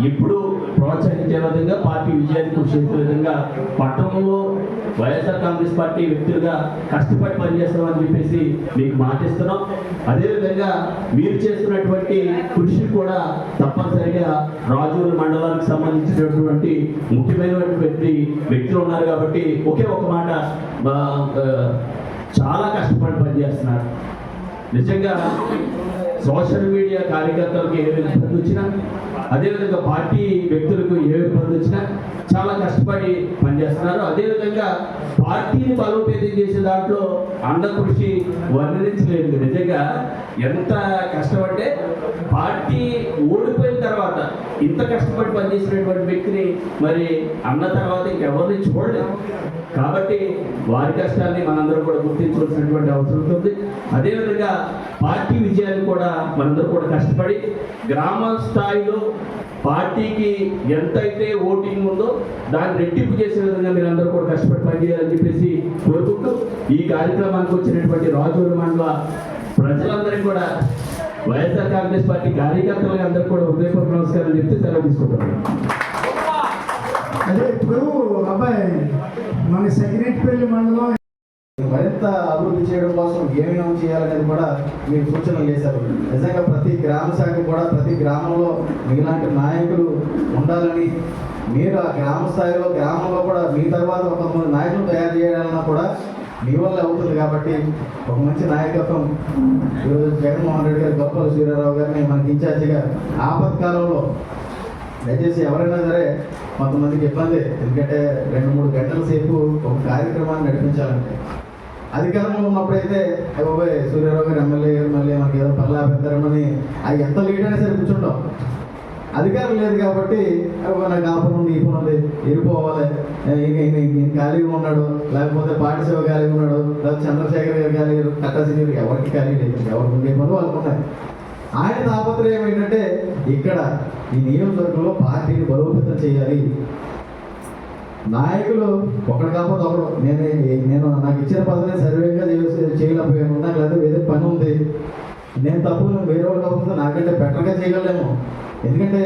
ఇప్పుడు ప్రోత్సహించే విధంగా, పార్టీ విజయాన్ని కృషి చేసే విధంగా పట్టణంలో వైఎస్ఆర్ కాంగ్రెస్ పార్టీ వ్యక్తులుగా కష్టపడి పనిచేస్తామని చెప్పేసి మీకు మాటిస్తున్నాం. అదేవిధంగా మీరు చేస్తున్నటువంటి కృషి కూడా తప్పనిసరిగా రాజోల్ మండలానికి సంబంధించినటువంటి ముఖ్యమైనటువంటి వ్యక్తులు ఉన్నారు. కాబట్టి ఒకే ఒక మాట, చాలా కష్టపడి పనిచేస్తున్నారు. నిజంగా సోషల్ మీడియా కార్యకర్తలకు ఏ ఇబ్బంది వచ్చినా, అదేవిధంగా పార్టీ వ్యక్తులకు ఏ ఇబ్బంది వచ్చినా చాలా కష్టపడి పనిచేస్తున్నారు. అదేవిధంగా పార్టీని బలోపేతం చేసే దాంట్లో అండ కృషి వర్ణించలేదు. నిజంగా ఎంత కష్టపడితే పార్టీ ఓడిపోయిన తర్వాత ఇంత కష్టపడి పనిచేసినటువంటి వ్యక్తిని మరి అన్న తర్వాత ఇంకెవరిని చూడలేదు. కాబట్టి వారి కష్టాన్ని మనందరూ కూడా గుర్తించవలసినటువంటి అవసరం ఉంది. అదేవిధంగా పార్టీ విజయాన్ని కూడా మనందరూ కూడా కష్టపడి గ్రామ స్థాయిలో పార్టీకి ఎంతైతే ఓటింగ్ ఉందో దాన్ని రెట్టింపు చేసే విధంగా మీరు అందరూ కూడా కష్టపడి పనిచేయాలని చెప్పేసి కోరుకుంటూ ఈ కార్యక్రమానికి వచ్చినటువంటి రాజోల్ మండల ప్రజలందరికీ కూడా వైఎస్ఆర్ కాంగ్రెస్ పార్టీ కార్యకర్తలకు అందరికీ కూడా హృదయపూర్వక నమస్కారం చెప్తే సెలవు తీసుకుంటున్నాను. అదే ఇప్పుడు అబ్బాయి మన సెక్రటరీ మండలం మరింత అభివృద్ధి చేయడం కోసం ఏమేమి చేయాలనేది కూడా మీరు సూచనలు చేశారు. నిజంగా ప్రతి గ్రామ శాఖ కూడా ప్రతి గ్రామంలో మీలాంటి నాయకులు ఉండాలని, మీరు ఆ గ్రామ స్థాయిలో గ్రామంలో కూడా మీ తర్వాత ఒక నాయకులు తయారు చేయాలన్నా కూడా మీ వల్ల అవుతుంది. కాబట్టి ఒక మంచి నాయకత్వం ఈరోజు జగన్మోహన్ రెడ్డి గారు, గొప్పల సూర్యారావు గారిని మనకి ఇన్ఛార్జిగా ఆపత్కాలంలో దయచేసి ఎవరైనా సరే కొంతమందికి ఇబ్బంది, ఎందుకంటే 2-3 గంటల సేపు ఒక కార్యక్రమాన్ని నడిపించాలంటే అధికారంలో ఉన్నప్పుడైతే బాబాయ్ సూర్యారావు గారు ఎమ్మెల్యే గారు మళ్ళీ మనకి ఏదో పర్లా పెడతారని అది ఎంత లేట్ అయినా సరే కూర్చుంటాం. అధికారం లేదు కాబట్టి నాకు ఆ పని ఉంది, ఈ పని ఉంది, వెళ్ళిపోవాలి, ఖాళీగా ఉన్నాడు, లేకపోతే పాటిసేవ ఖాళీగా ఉన్నాడు, లేకపోతే చంద్రశేఖర్ గారు ఖాళీ, కట్టాసి ఎవరికి ఖాళీ లేదు, ఎవరికి ఉండే పనులు వాళ్ళకు ఉన్నాయి. ఆయన తాపత్రయం ఏంటంటే ఇక్కడ ఈ నియోజకవర్గంలో పార్టీని బలోపేతం చేయాలి, నాయకులు ఒకటి కాకపోతే ఒకడు నేను నాకు ఇచ్చిన పదవిని సర్వేగా చేయలేకపోయాను, నాకు లేదా వేరే పని ఉంది, నేను తప్పు వేరే వాళ్ళు కాకపోతే నాకంటే బెటర్గా చేయగలేము. ఎందుకంటే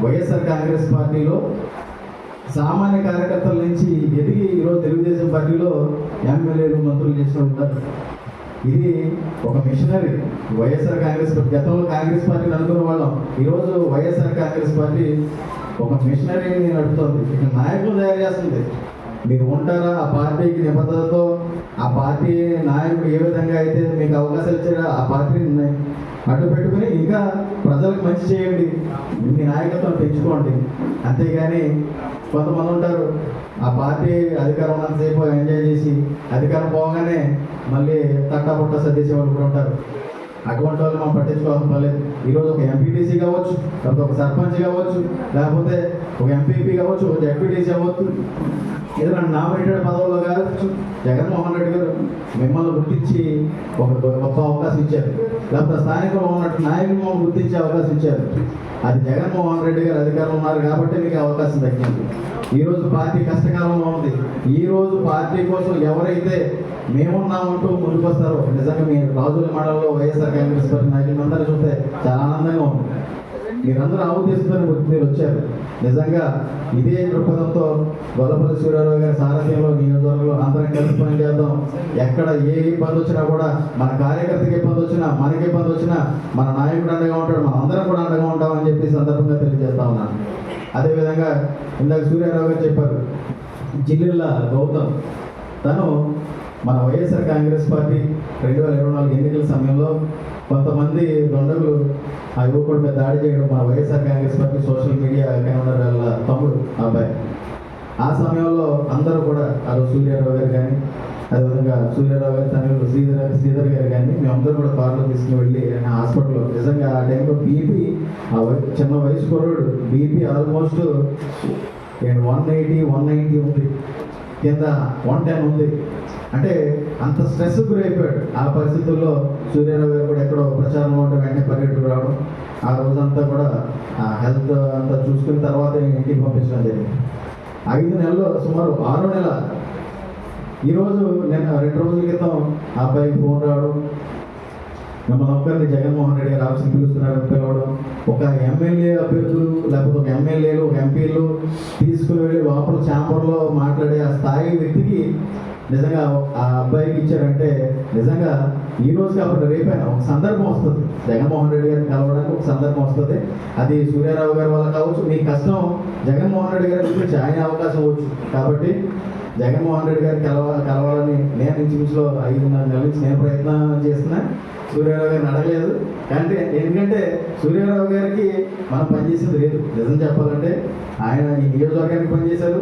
వైఎస్ఆర్ కాంగ్రెస్ పార్టీలో సామాన్య కార్యకర్తల నుంచి ఎదిగి ఈరోజు తెలుగుదేశం పార్టీలో ఎమ్మెల్యేలు మంత్రులు చేస్తూ ఉంటారు. ఇది ఒక మిషనరీ. వైఎస్ఆర్ కాంగ్రెస్ గతంలో కాంగ్రెస్ పార్టీని అనుకున్న వాళ్ళం, ఈరోజు వైఎస్ఆర్ కాంగ్రెస్ పార్టీ ఒక మిషనరీని నడుపుతుంది, ఇక్కడ నాయకులు తయారు చేస్తుంది. మీరు ఉంటారా ఆ పార్టీకి నిబద్ధతతో, ఆ పార్టీ నాయకుడు ఏ విధంగా అయితే మీకు అవకాశాలు ఇచ్చారో ఆ పార్టీని అడ్డు పెట్టుకుని ఇంకా ప్రజలకు మంచి చేయండి, మీ నాయకత్వం పెంచుకోండి. అంతేగాని కొంతమంది ఉంటారు ఆ పార్టీ అధికారం ఉన్నంతసేపు ఎంజాయ్ చేసి అధికారం పోగానే మళ్ళీ తట్టపుట్ట సర్దేసే వాళ్ళు కూడా ఉంటారు. అటువంటి వాళ్ళు మనం పట్టించుకోవాల్సిన పర్లేదు. ఈరోజు ఒక ఎంపీటీసీ కావచ్చు, లేకపోతే ఒక సర్పంచ్ కావచ్చు, లేకపోతే ఒక ఎంపీపీ కావచ్చు, ఒక జడ్పీటీసీ అవ్వచ్చు, ఏదైనా నామినేటెడ్ పదవుల్లో కావచ్చు, జగన్మోహన్ రెడ్డి గారు మిమ్మల్ని గుర్తించి ఒక గొప్ప అవకాశం ఇచ్చారు. లేకపోతే స్థానికంలో ఉన్నట్టు నాయకులు మమ్మల్ని గుర్తించే అవకాశం ఇచ్చారు. అది జగన్మోహన్ రెడ్డి గారు అధికారంలో ఉన్నారు కాబట్టి మీకు అవకాశం దక్కింది. ఈరోజు పార్టీ కష్టకాలంలో ఉంది. ఈరోజు పార్టీ కోసం ఎవరైతే మేమున్నామంటూ ముందుకు వస్తారో, నిజంగా మీ రాజుల మండలంలో వైఎస్ఆర్ కాంగ్రెస్ పార్టీ నాయకులు అందరూ చూస్తే చాలా ఆనందంగా ఉంది. మీరందరూ ఆ ఉద్దేశంతో మీరు వచ్చారు. నిజంగా ఇదే దృక్పథంతో గొల్లపల్లి సూర్యారావు గారి సారథ్యంలో నియోజకవర్గంలో అందరం కలిసి పని చేద్దాం. ఎక్కడ ఏ ఇబ్బంది వచ్చినా కూడా, మన కార్యకర్తకి ఇబ్బంది వచ్చినా, మనకి ఇబ్బంది వచ్చినా మన నాయకుడు అండగా ఉంటాడు, మనం అందరం కూడా అండగా ఉంటామని చెప్పి సందర్భంగా తెలియజేస్తా ఉన్నాను. అదేవిధంగా ఇందాక సూర్యారావు గారు చెప్పారు, జిల్లుల గౌతమ్ తను మన వైఎస్ఆర్ కాంగ్రెస్ పార్టీ 2024 ఎన్నికల సమయంలో కొంతమంది దొండగులు ఆ యువకుడి మీద దాడి చేయడం, మన YSR Congress party social media convener వాళ్ళ తమ్ముడు అబ్బాయి. ఆ సమయంలో అందరూ కూడా ఆ రోజు సూర్యారావు గారు కానీ, అదేవిధంగా సూర్యారావు గారి తనయుడు శ్రీధర్ గారు కానీ మేమందరూ కూడా కారులో తీసుకుని వెళ్ళి హాస్పిటల్లో, నిజంగా ఆ టైంలో బీపీ, చిన్న వయసు కుర్రాడు బీపీ ఆల్మోస్ట్ 180, 190 ఉంది, కింద 110 ఉంది. అంటే అంత స్ట్రెస్ గురైపోయాడు. ఆ పరిస్థితుల్లో సూర్యారావు గారు కూడా ఎక్కడో ప్రచారంలో ఉంటే వెంటనే పర్యటనకు రావడం, ఆ రోజంతా కూడా హెల్త్ అంతా చూసుకున్న తర్వాత ఇంటికి పంపించడం జరిగింది. 5 నెలల్లో సుమారు 6వ నెల ఈరోజు నేను 2 రోజుల క్రితం ఆ అబ్బాయికి ఫోన్ రావడం, మిమ్మల్ని ఒక్కరిని జగన్మోహన్ రెడ్డి గారు ఆఫీస్కి పిలవడం, ఒక ఎమ్మెల్యే అభ్యర్థులు లేకపోతే ఒక ఎమ్మెల్యేలు, ఒక ఎంపీలు తీసుకుని వెళ్ళి లోపల ఛాంబర్లో మాట్లాడే ఆ స్థాయి వ్యక్తికి నిజంగా ఆ అబ్బాయికి ఇచ్చారంటే, నిజంగా ఈ రోజు కాబట్టి రేపైనా ఒక సందర్భం వస్తుంది, జగన్మోహన్ రెడ్డి గారిని కలవడానికి ఒక సందర్భం వస్తుంది. అది సూర్యారావు గారి వల్ల కావచ్చు, మీ కష్టం జగన్మోహన్ రెడ్డి గారి గురించి ఆయన అవకాశం అవ్వచ్చు. కాబట్టి జగన్మోహన్ రెడ్డి గారిని కలవాలని నేను ఇంచుమించులో 5-6 నెలల నుంచి నేను ప్రయత్నం చేస్తున్నా. సూర్యారావు గారిని అడగలేదు, అంటే ఎందుకంటే సూర్యారావు గారికి మనం పనిచేసేది లేదు. నిజం చెప్పాలంటే ఆయన ఈ నియోజకవర్గానికి పనిచేశారు.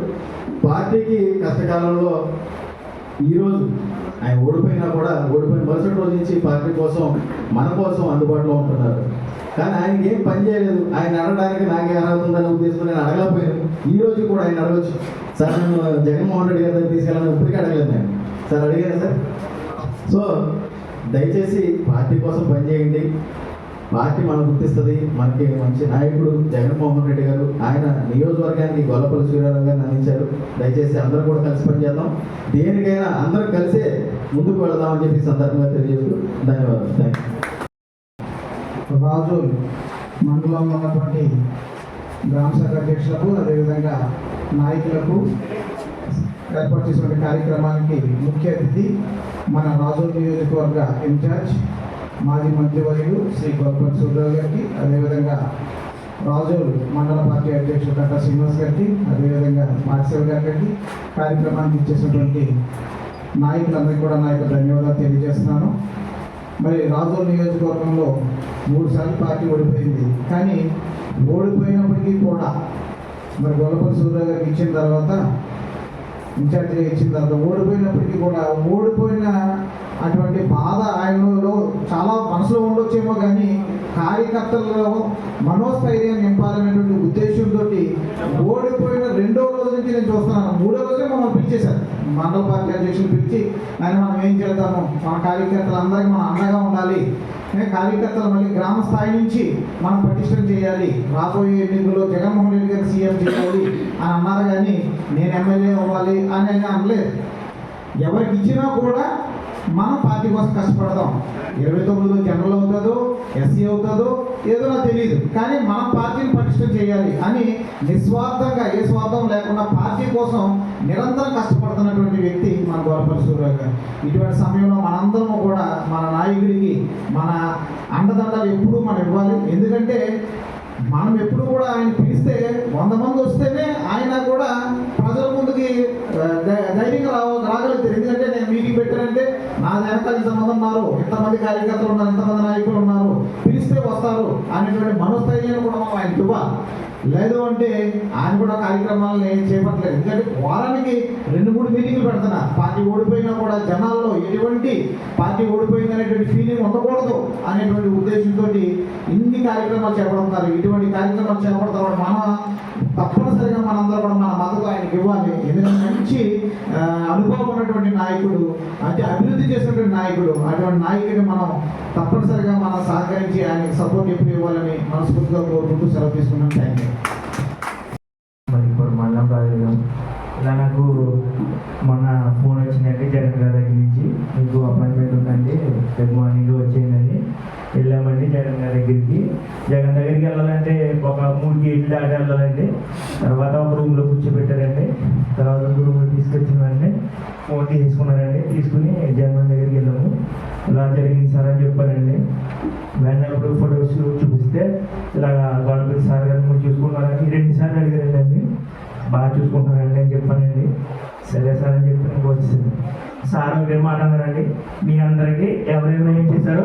పార్టీకి కష్టకాలంలో ఈరోజు ఆయన ఓడిపోయినా కూడా ఓడిపోయిన మరుసటి రోజు నుంచి పార్టీ కోసం, మన కోసం అందుబాటులో ఉంటున్నారు. కానీ ఆయనకి ఏం పని చేయలేదు. ఆయన అడగడానికి నాకే అర్హత ఉందని ఉద్దేశంతో నేను అడగలేకపోయాను. ఈ రోజు కూడా ఆయన అడగచ్చు, సార్ నేను జగన్మోహన్ రెడ్డి గారి దగ్గర తీసుకెళ్ళాలని ఇప్పటికీ అడగలేదు నేను. సార్ అడిగాను సార్. సో దయచేసి పార్టీ కోసం పనిచేయండి, పార్టీ మనం గుర్తిస్తుంది. మనకి మంచి నాయకుడు జగన్మోహన్ రెడ్డి గారు, ఆయన నియోజకవర్గానికి గొల్లపల్లి సూర్యారావు గారిని అందించారు. దయచేసి అందరూ కూడా కలిసి పనిచేద్దాం, దేనికైనా అందరం కలిసే ముందుకు వెళదామని చెప్పి సందర్భంగా తెలియజేస్తూ ధన్యవాదాలు. Thank you. రాజు మండలంలో ఉన్నటువంటి గ్రామ శాఖ అధ్యక్షులకు, అదేవిధంగా నాయకులకు ఏర్పాటు చేసిన కార్యక్రమానికి ముఖ్య అతిథి మన రాజు నియోజకవర్గ ఇన్ఛార్జ్ మాజీ మంత్రివర్యులు శ్రీ గొల్లపల్లి సూర్యారావు గారికి, అదేవిధంగా రాజు మండల పార్టీ అధ్యక్షుడు కట్టా శ్రీనివాస్ గారికి, అదేవిధంగా మాటిసేవ గారికి, కార్యక్రమానికి ఇచ్చేసినటువంటి నాయకులందరికీ కూడా నా యొక్క ధన్యవాదాలు తెలియజేస్తున్నాను. మరి రాజోల్ నియోజకవర్గంలో 3 సార్లు పార్టీ ఓడిపోయింది. కానీ ఓడిపోయినప్పటికీ కూడా మరి గొల్లపల్లి సూర్యారావు గారికి ఇచ్చిన తర్వాత, ఇన్ఛార్జిగా ఇచ్చిన తర్వాత ఓడిపోయినప్పటికీ కూడా ఓడిపోయిన అటువంటి బాధ ఆయనలో చాలా మనసులో ఉండొచ్చేమో కానీ కార్యకర్తలలో మనోస్థైర్యం నింపాలనేటువంటి ఉద్దేశంతో ఓడిపోయిన 2వ రోజు నుంచి నేను చూస్తున్నాను. 3వ రోజే మమ్మల్ని పిలిచేశారు, మండల పార్టీ అధ్యక్షులు పిలిచి ఆయన మనం ఏం చేద్దాము, మన కార్యకర్తలందరికీ మనం అండగా ఉండాలి, కార్యకర్తలు మళ్ళీ గ్రామ స్థాయి నుంచి మనం పటిష్టం చేయాలి, రాబోయే ఎన్నికల్లో జగన్మోహన్ రెడ్డి గారు సీఎం చేయాలి అని అన్నారు. కానీ నేను ఎమ్మెల్యే అవ్వాలి అని అనలేదు. ఎవరికి ఇచ్చినా కూడా మనం పార్టీ కోసం కష్టపడదాం. 29లో జనరల్ అవుతుందో ఎస్సీ అవుతుందో ఏదో నాకు తెలియదు, కానీ మనం పార్టీని పటిష్టం చేయాలి అని నిస్వార్థంగా ఏ స్వార్థం లేకుండా పార్టీ కోసం నిరంతరం కష్టపడుతున్నటువంటి వ్యక్తి మన గోలపల్లి సూర్యరావు గారు. ఇటువంటి సమయంలో మనందరం కూడా మన నాయకుడికి మన అండదండలు ఎప్పుడూ మనం ఇవ్వాలి. ఎందుకంటే మనం ఎప్పుడు కూడా ఆయన పిలిస్తే 100 మంది వస్తేనే ఆయన కూడా ప్రజల ముందుకి ధైర్యంగా రాగలుగుతారు. ఎందుకంటే నేను మీటింగ్ పెట్టానంటే నా వెనకాల ఇంతమంది ఉన్నారు, ఇంతమంది కార్యకర్తలు ఉన్నారు, ఇంతమంది నాయకులు ఉన్నారు, పిలిస్తే వస్తారు అనేటువంటి మనోస్థైర్యాన్ని కూడా మనం ఆయనకి ఇవ్వాలి. లేదు అంటే ఆయన కూడా కార్యక్రమాలని చేపట్టలేదు. ఎందుకంటే వారానికి 2-3 మీటింగ్లు పెడుతున్నా. పార్టీ ఓడిపోయినా కూడా జనాల్లో ఎటువంటి పార్టీ ఓడిపోయింది అనేటువంటి ఫీలింగ్ ఉండకూడదు అనేటువంటి ఉద్దేశంతో ఇన్ని కార్యక్రమాలు చేపడుతున్నారు. ఇటువంటి కార్యక్రమాలు చేపడతారు. మన తప్పనిసరిగా మనందరూ కూడా మన మద్దతు ఆయనకి ఇవ్వాలి. ఎందుకంటే మంచి అనుభవం ఉన్నటువంటి నాయకుడు, అంటే అభివృద్ధి చేసినటువంటి నాయకుడు. అటువంటి నాయకుడిని మనం తప్పనిసరిగా మనం సహకరించి ఆయనకి సపోర్ట్ ఎప్పుడు ఇవ్వాలని మనస్ఫూర్తిగా కోరుకుంటూ సెలవు తీసుకున్నాం. Thank you. మరి ఇప్పుడు మండలం రాజు ఇలా నాకు మొన్న ఫోన్ వచ్చిందండి జగన్ గారి దగ్గర నుంచి, మీకు అపాయింట్మెంట్ ఉందండి, రేపు మార్నింగ్ వచ్చేయండి. వెళ్ళామండి జగన్ గారి దగ్గరికి. జగన్ దగ్గరికి వెళ్ళాలంటే ఒక 3 గేట్లు దాటి వెళ్ళాలండి. తర్వాత ఒక రూమ్లో కూర్చోబెట్టారండి. తర్వాత ఒక రూమ్లో తీసుకొచ్చిందండి, ఫోన్ తీసుకున్నారండి. తీసుకుని జగన్ దగ్గరికి వెళ్ళాము. ఇలా జరిగింది సార్ అని చెప్పారండి. వెళ్ళినప్పుడు ఫొటోస్ చూపిస్తే ఇలాగ గవర్నమెంట్ సార్ గారు మీరు చూసుకున్నారని 2 సార్లు అడిగారండి. బాగా చూసుకుంటున్నారండి అని చెప్పానండి. సరే సార్ అని చెప్పి నేను వచ్చేసాను. సార్ ఒకటే మాట అన్నారండి, మీ అందరికీ ఎవరైనా ఏం చేశారో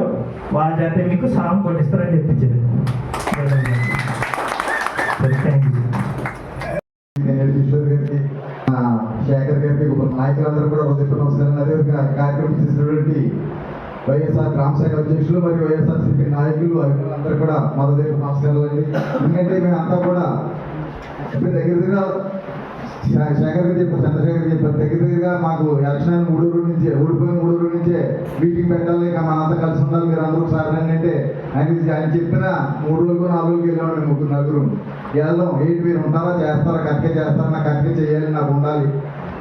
వాళ్ళ చేత మీకు సాయం కొట్టిస్తారని చెప్పించారు. Thank you. కిషోర్ గారికి, శేఖర్ గారికి, నాయకులందరూ కూడా హృదయపూర్వక నమస్కారం. అదేవిధంగా కార్యక్రమం చేసినటువంటి వైఎస్ఆర్ గ్రామ శాఖ అధ్యక్షులు మరియు వైఎస్ఆర్సీపీ నాయకులు అభిమానులందరూ కూడా మా హృదయపూర్వక నమస్కారాలు అండి. ఎందుకంటే మేమంతా కూడా ఇప్పుడు దగ్గర శేఖర్ గారు చెప్పారు, చంద్రశేఖర్ చెప్పారు, దగ్గరగా మాకు ఎలక్షన్ 3 రోజుల నుంచే ఓడిపోయిన 3 రోజుల నుంచే మీటింగ్ పెట్టాలి, ఇక మనంతా కలిసి ఉండాలి, మీరు అందరూ సార్ అంటే ఆయన చెప్పిన 3 రోజులు 4 రోజులకి వెళ్ళామండి. 3-4 వెళ్దాం, ఏంటి మీరు ఉంటారా, చేస్తారా, కరెక్ట్గా చేస్తారా, నాకు కరెక్ట్గా చేయాలి, నాకు ఉండాలి,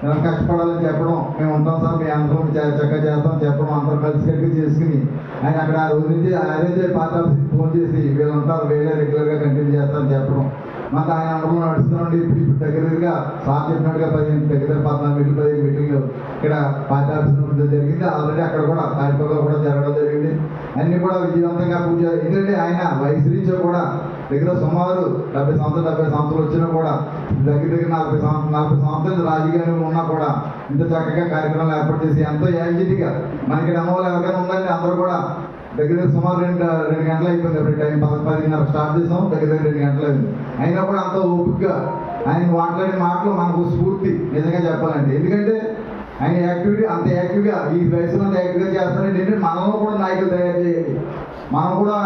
నేను కష్టపడాలని చెప్పడం, మేము ఉంటాం సార్, మీ అందరం చక్కగా చేస్తాం చెప్పడం, అందరం కలిసి చేసుకుని ఆయన అక్కడ ఆ రోజు నుంచి అదే పార్టీ ఆఫీస్కి ఫోన్ చేసి వీళ్ళు ఉంటారు, వీళ్ళే రెగ్యులర్గా కంటిన్యూ చేస్తారని చెప్పడం. మాకు ఆయన అందరం నడుస్తున్నాండి. ఇప్పుడు దగ్గరగా సార్ చెప్పినట్టుగా 14 మీటింగ్లు ఇక్కడ పార్టీ ఆఫీస్ జరిగింది. ఆల్రెడీ అక్కడ కూడా తాడిపల్లిలో కూడా జరగడం జరిగింది. అన్ని కూడా విజయవంతంగా పూజ. ఎందుకంటే ఆయన వయసు నుంచి కూడా దగ్గర సుమారు 70 సంవత్సరాలు వచ్చినా కూడా దగ్గర 40 సంవత్సరాలు రాజకీయాలు ఉన్నా కూడా ఇంత చక్కగా కార్యక్రమాలు ఏర్పాటు చేసి ఎంతో యాంజిటీగా మనకి అనుభవాలు ఎవరికైనా ఉందండి. అందరూ కూడా దగ్గర సుమారు 2 గంటలు అయిపోయింది. ఎప్పుడు టైం 10-10:30 స్టార్ట్ చేసాం, దగ్గర 2 గంటలు అయింది. అయినా కూడా అంత ఓపికగా ఆయన మాట్లాడే మాటలు మనకు స్ఫూర్తి నిజంగా చెప్పాలండి. ఎందుకంటే ఆయన యాక్టివిటీ అంత యాక్టివ్గా ఈ వయసులో అంత యాక్టివ్గా చేస్తారంటే ఏంటంటే మనలో కూడా నాయకులు తయారు చేయాలి, మనం కూడా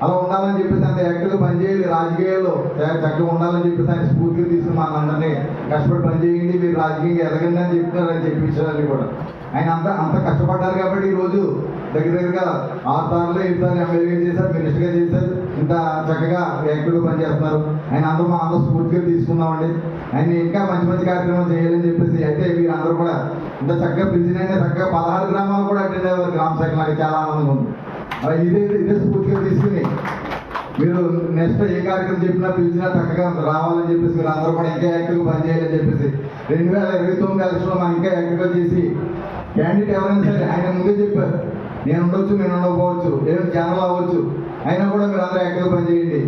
అలా ఉండాలని చెప్పేసి అంత యాక్టివ్గా పనిచేయాలి, రాజకీయాల్లో చక్కగా ఉండాలని చెప్పేసి ఆయన స్ఫూర్తిగా తీసుకుని మనందరినీ కష్టపడి పనిచేయండి, మీరు రాజకీయంగా ఎదగండి అని చెప్తున్నారని చెప్పి విషయాలు కూడా ఆయన అంత కష్టపడ్డారు. కాబట్టి ఈరోజు దగ్గరగా 6 సార్లు 7 సార్లు ఎమ్మెల్యేగా చేశారు, మినిస్టర్గా చేశారు, ఇంత చక్కగా యాక్టివ్గా పనిచేస్తున్నారు. ఆయన అందరూ మా అందరూ స్ఫూర్తిగా తీసుకున్నామండి. ఆయన ఇంకా మంచి కార్యక్రమాలు చేయాలని చెప్పేసి అయితే మీరు అందరూ కూడా ఇంత చక్కగా పిలిచినైనా చక్కగా 16 గ్రామాలు కూడా అటెండ్ అయ్యారు గ్రామ శాఖ. నాకు చాలా ఆనందంగా ఉంది. ఇదే స్ఫూర్తిగా తీసుకుని మీరు నెక్స్ట్ ఏ కార్యక్రమం చెప్పినా పిలిచినా చక్కగా రావాలని చెప్పేసి మీరు అందరూ కూడా ఇంకా యాక్టివ్గా పనిచేయాలని చెప్పేసి 2029 ఎలక్షన్లో మనం ఇంకా యాక్టివ్గా చేసి క్యాండిడేట్ ఎవరైనా సరే ఆయన ముందే చెప్పారు, నేను ఉండొచ్చు, నేను ఉండకపోవచ్చు, ఏమైనా ఛానల్ అవ్వచ్చు, అయినా కూడా మీరు అందరూ యాక్టివ్గా పనిచేయండి.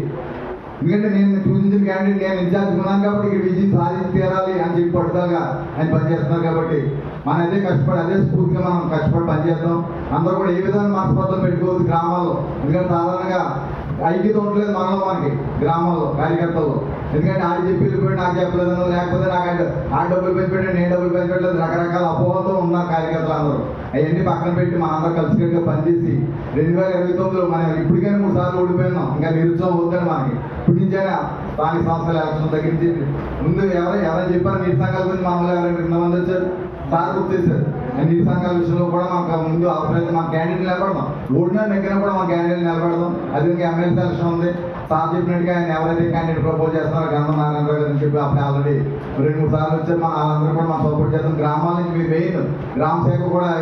ఎందుకంటే నేను చూపించిన క్యాండిడేట్ నేను ఇన్ఛార్జ్ ఉన్నాను కాబట్టి ఇక్కడ విజయం సాధించి తీరాలి అని చెప్పి పట్టుదలగా ఆయన పనిచేస్తున్నారు. కాబట్టి మనం అదే కష్టపడి అదే స్ఫూర్తిగా మనం కష్టపడి పనిచేద్దాం. అందరూ కూడా ఏ విధంగా మనస్పర్ధలు పెట్టుకోవద్దు గ్రామాల్లో. ఎందుకంటే సాధారణంగా ఐక్యత ఉండలేదు మనలో మనకి గ్రామంలో కార్యకర్తల్లో. ఎందుకంటే ఆడి చెప్పి వెళ్ళిపోయి నాకు చెప్పలేదు, లేకపోతే నాకు ఆ డబ్బులు పెంచిపెట్టాడు, నేను డబ్బులు పెంచిపెట్టలేదు, రకరకాల అపోహలతో ఉన్నారు కార్యకర్తలు అందరూ. అవన్నీ పక్కన పెట్టి మనందరూ కలిసికట్టుగా పనిచేసి 2029లో మనం ఇప్పటికైనా 3 సార్లు ఓడిపోయినాం. ఇంకా నిరుత్సాహం అవుతుంది మనకి. ఇప్పుడు నుంచైనా స్థానిక సంస్థల ఎలక్షన్ దగ్గర నుంచి ముందు ఎవరైనా చెప్పారు నీటి సంఘాల గురించి మనలో ఎవరైనా 2 మంది వచ్చారు, సార్ గుర్తు చేశారు. నీటి సంఘాల విషయంలో కూడా మాకు ముందు అవసరమైతే మన క్యాండిడేట్ నిలబడదాం, ఓడినా నెగ్గినా కూడా మన క్యాండిడేట్ నిలబడదాం. అది ఎమ్మెల్యే ఎలక్షన్ ఉంది, సార్ చెప్పినట్టుగా ఆయన ఎవరైతే క్యాండిడేట్ ప్రపోజ్ చేస్తున్నారో గంధం నారాయణరావు గారు అని చెప్పి అప్పుడు ఆల్రెడీ 2-3 సార్లు వచ్చారు. మన వాళ్ళందరూ కూడా మనం సపోర్ట్ చేస్తాం. గ్రామాల నుంచి మీ మెయిన్ గ్రామ శాఖ కూడా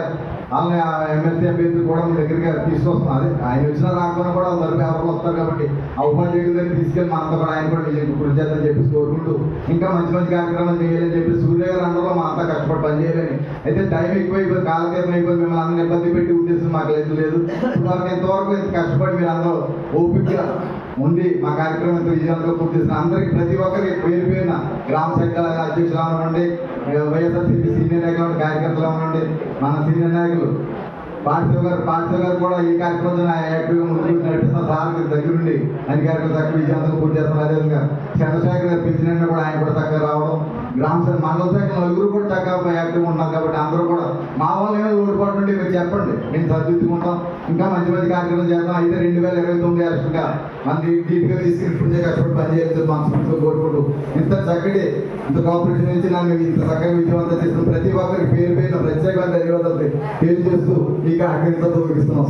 వాళ్ళని ఎమ్మెల్సీ అభ్యర్థులు కూడా మీ దగ్గరికి తీసుకొస్తున్నారు. ఆయన వచ్చినా రాకుండా కూడా తరపు ఎవరికి వస్తారు కాబట్టి ఆ ఉపాధ్యాయుల దగ్గర తీసుకెళ్ళి మనతో కూడా ఆయన కూడా కృషి చేద్దని చెప్పేసి కోరుకుంటూ ఇంకా మంచి మంచి కార్యక్రమాలు చేయాలని చెప్పి సూర్య గారు అందరూ మనంతా కష్టపడి పనిచేయాలని. అయితే టైం ఎక్కువైపోయి కాలకేతం అయిపోయి మిమ్మల్ని అందరినీ ఇబ్బంది పెట్టి ఉద్దేశం మాకు లేదు. ఇంతవరకు ఇంత కష్టపడి మీరు అందరూ ఓపికగా ఉండి మా కార్యక్రమం ఎంతో విజయవంతంగా పూర్తి చేసిన అందరికీ ప్రతి ఒక్కరికి పేరు పేరున గ్రామ శాఖల అధ్యక్షులు అవనండి, వైఎస్ఆర్సీపీ సీనియర్ నాయకులు, కార్యకర్తలు అవనండి, మన సీనియర్ నాయకులు పార్థివ్ గారు కూడా ఈ కార్యక్రమం యాక్టివ్గా ముందుకు నడిపిస్తున్న సార్ దగ్గరుండి అన్ని కార్యక్రమాలు చక్కగా విజయవంతంగా పూర్తి చేస్తున్నారు. అదేవిధంగా చంద్రశేఖర్ గారు పిలిచిన కూడా ఆయన కూడా చక్కగా రావడం, గ్రామ శాఖ మండల శాఖ నలుగురు కూడా చక్కగా యాక్టివ్గా ఉన్నారు. కాబట్టి అందరూ కూడా మా వాళ్ళు ఏమైనా లోటుపాటు ఉంటే మీరు చెప్పండి, మేము సర్దిద్దుకుంటాం. ఇంకా మంచి మంచి కార్యక్రమం చేద్దాం. అయితే 2029 ఎలక్షన్గా మన నీట్గా తీసుకుని ఇప్పుడే కష్టపడి పనిచేయాలి మనస్ఫూర్తిగా కోరుకుంటూ ఇంత చక్కటి ఇంత కోఆపరేషన్ నుంచి నన్ను ఇంత చక్కగా విజయవంతం చేసిన ప్రతి ఒక్కరికి పేరు పేరున ప్రత్యేకమైన ధన్యవాదాలు తెలియజేస్తూ ఈ కార్యక్రమంతో ముగిస్తున్నాం.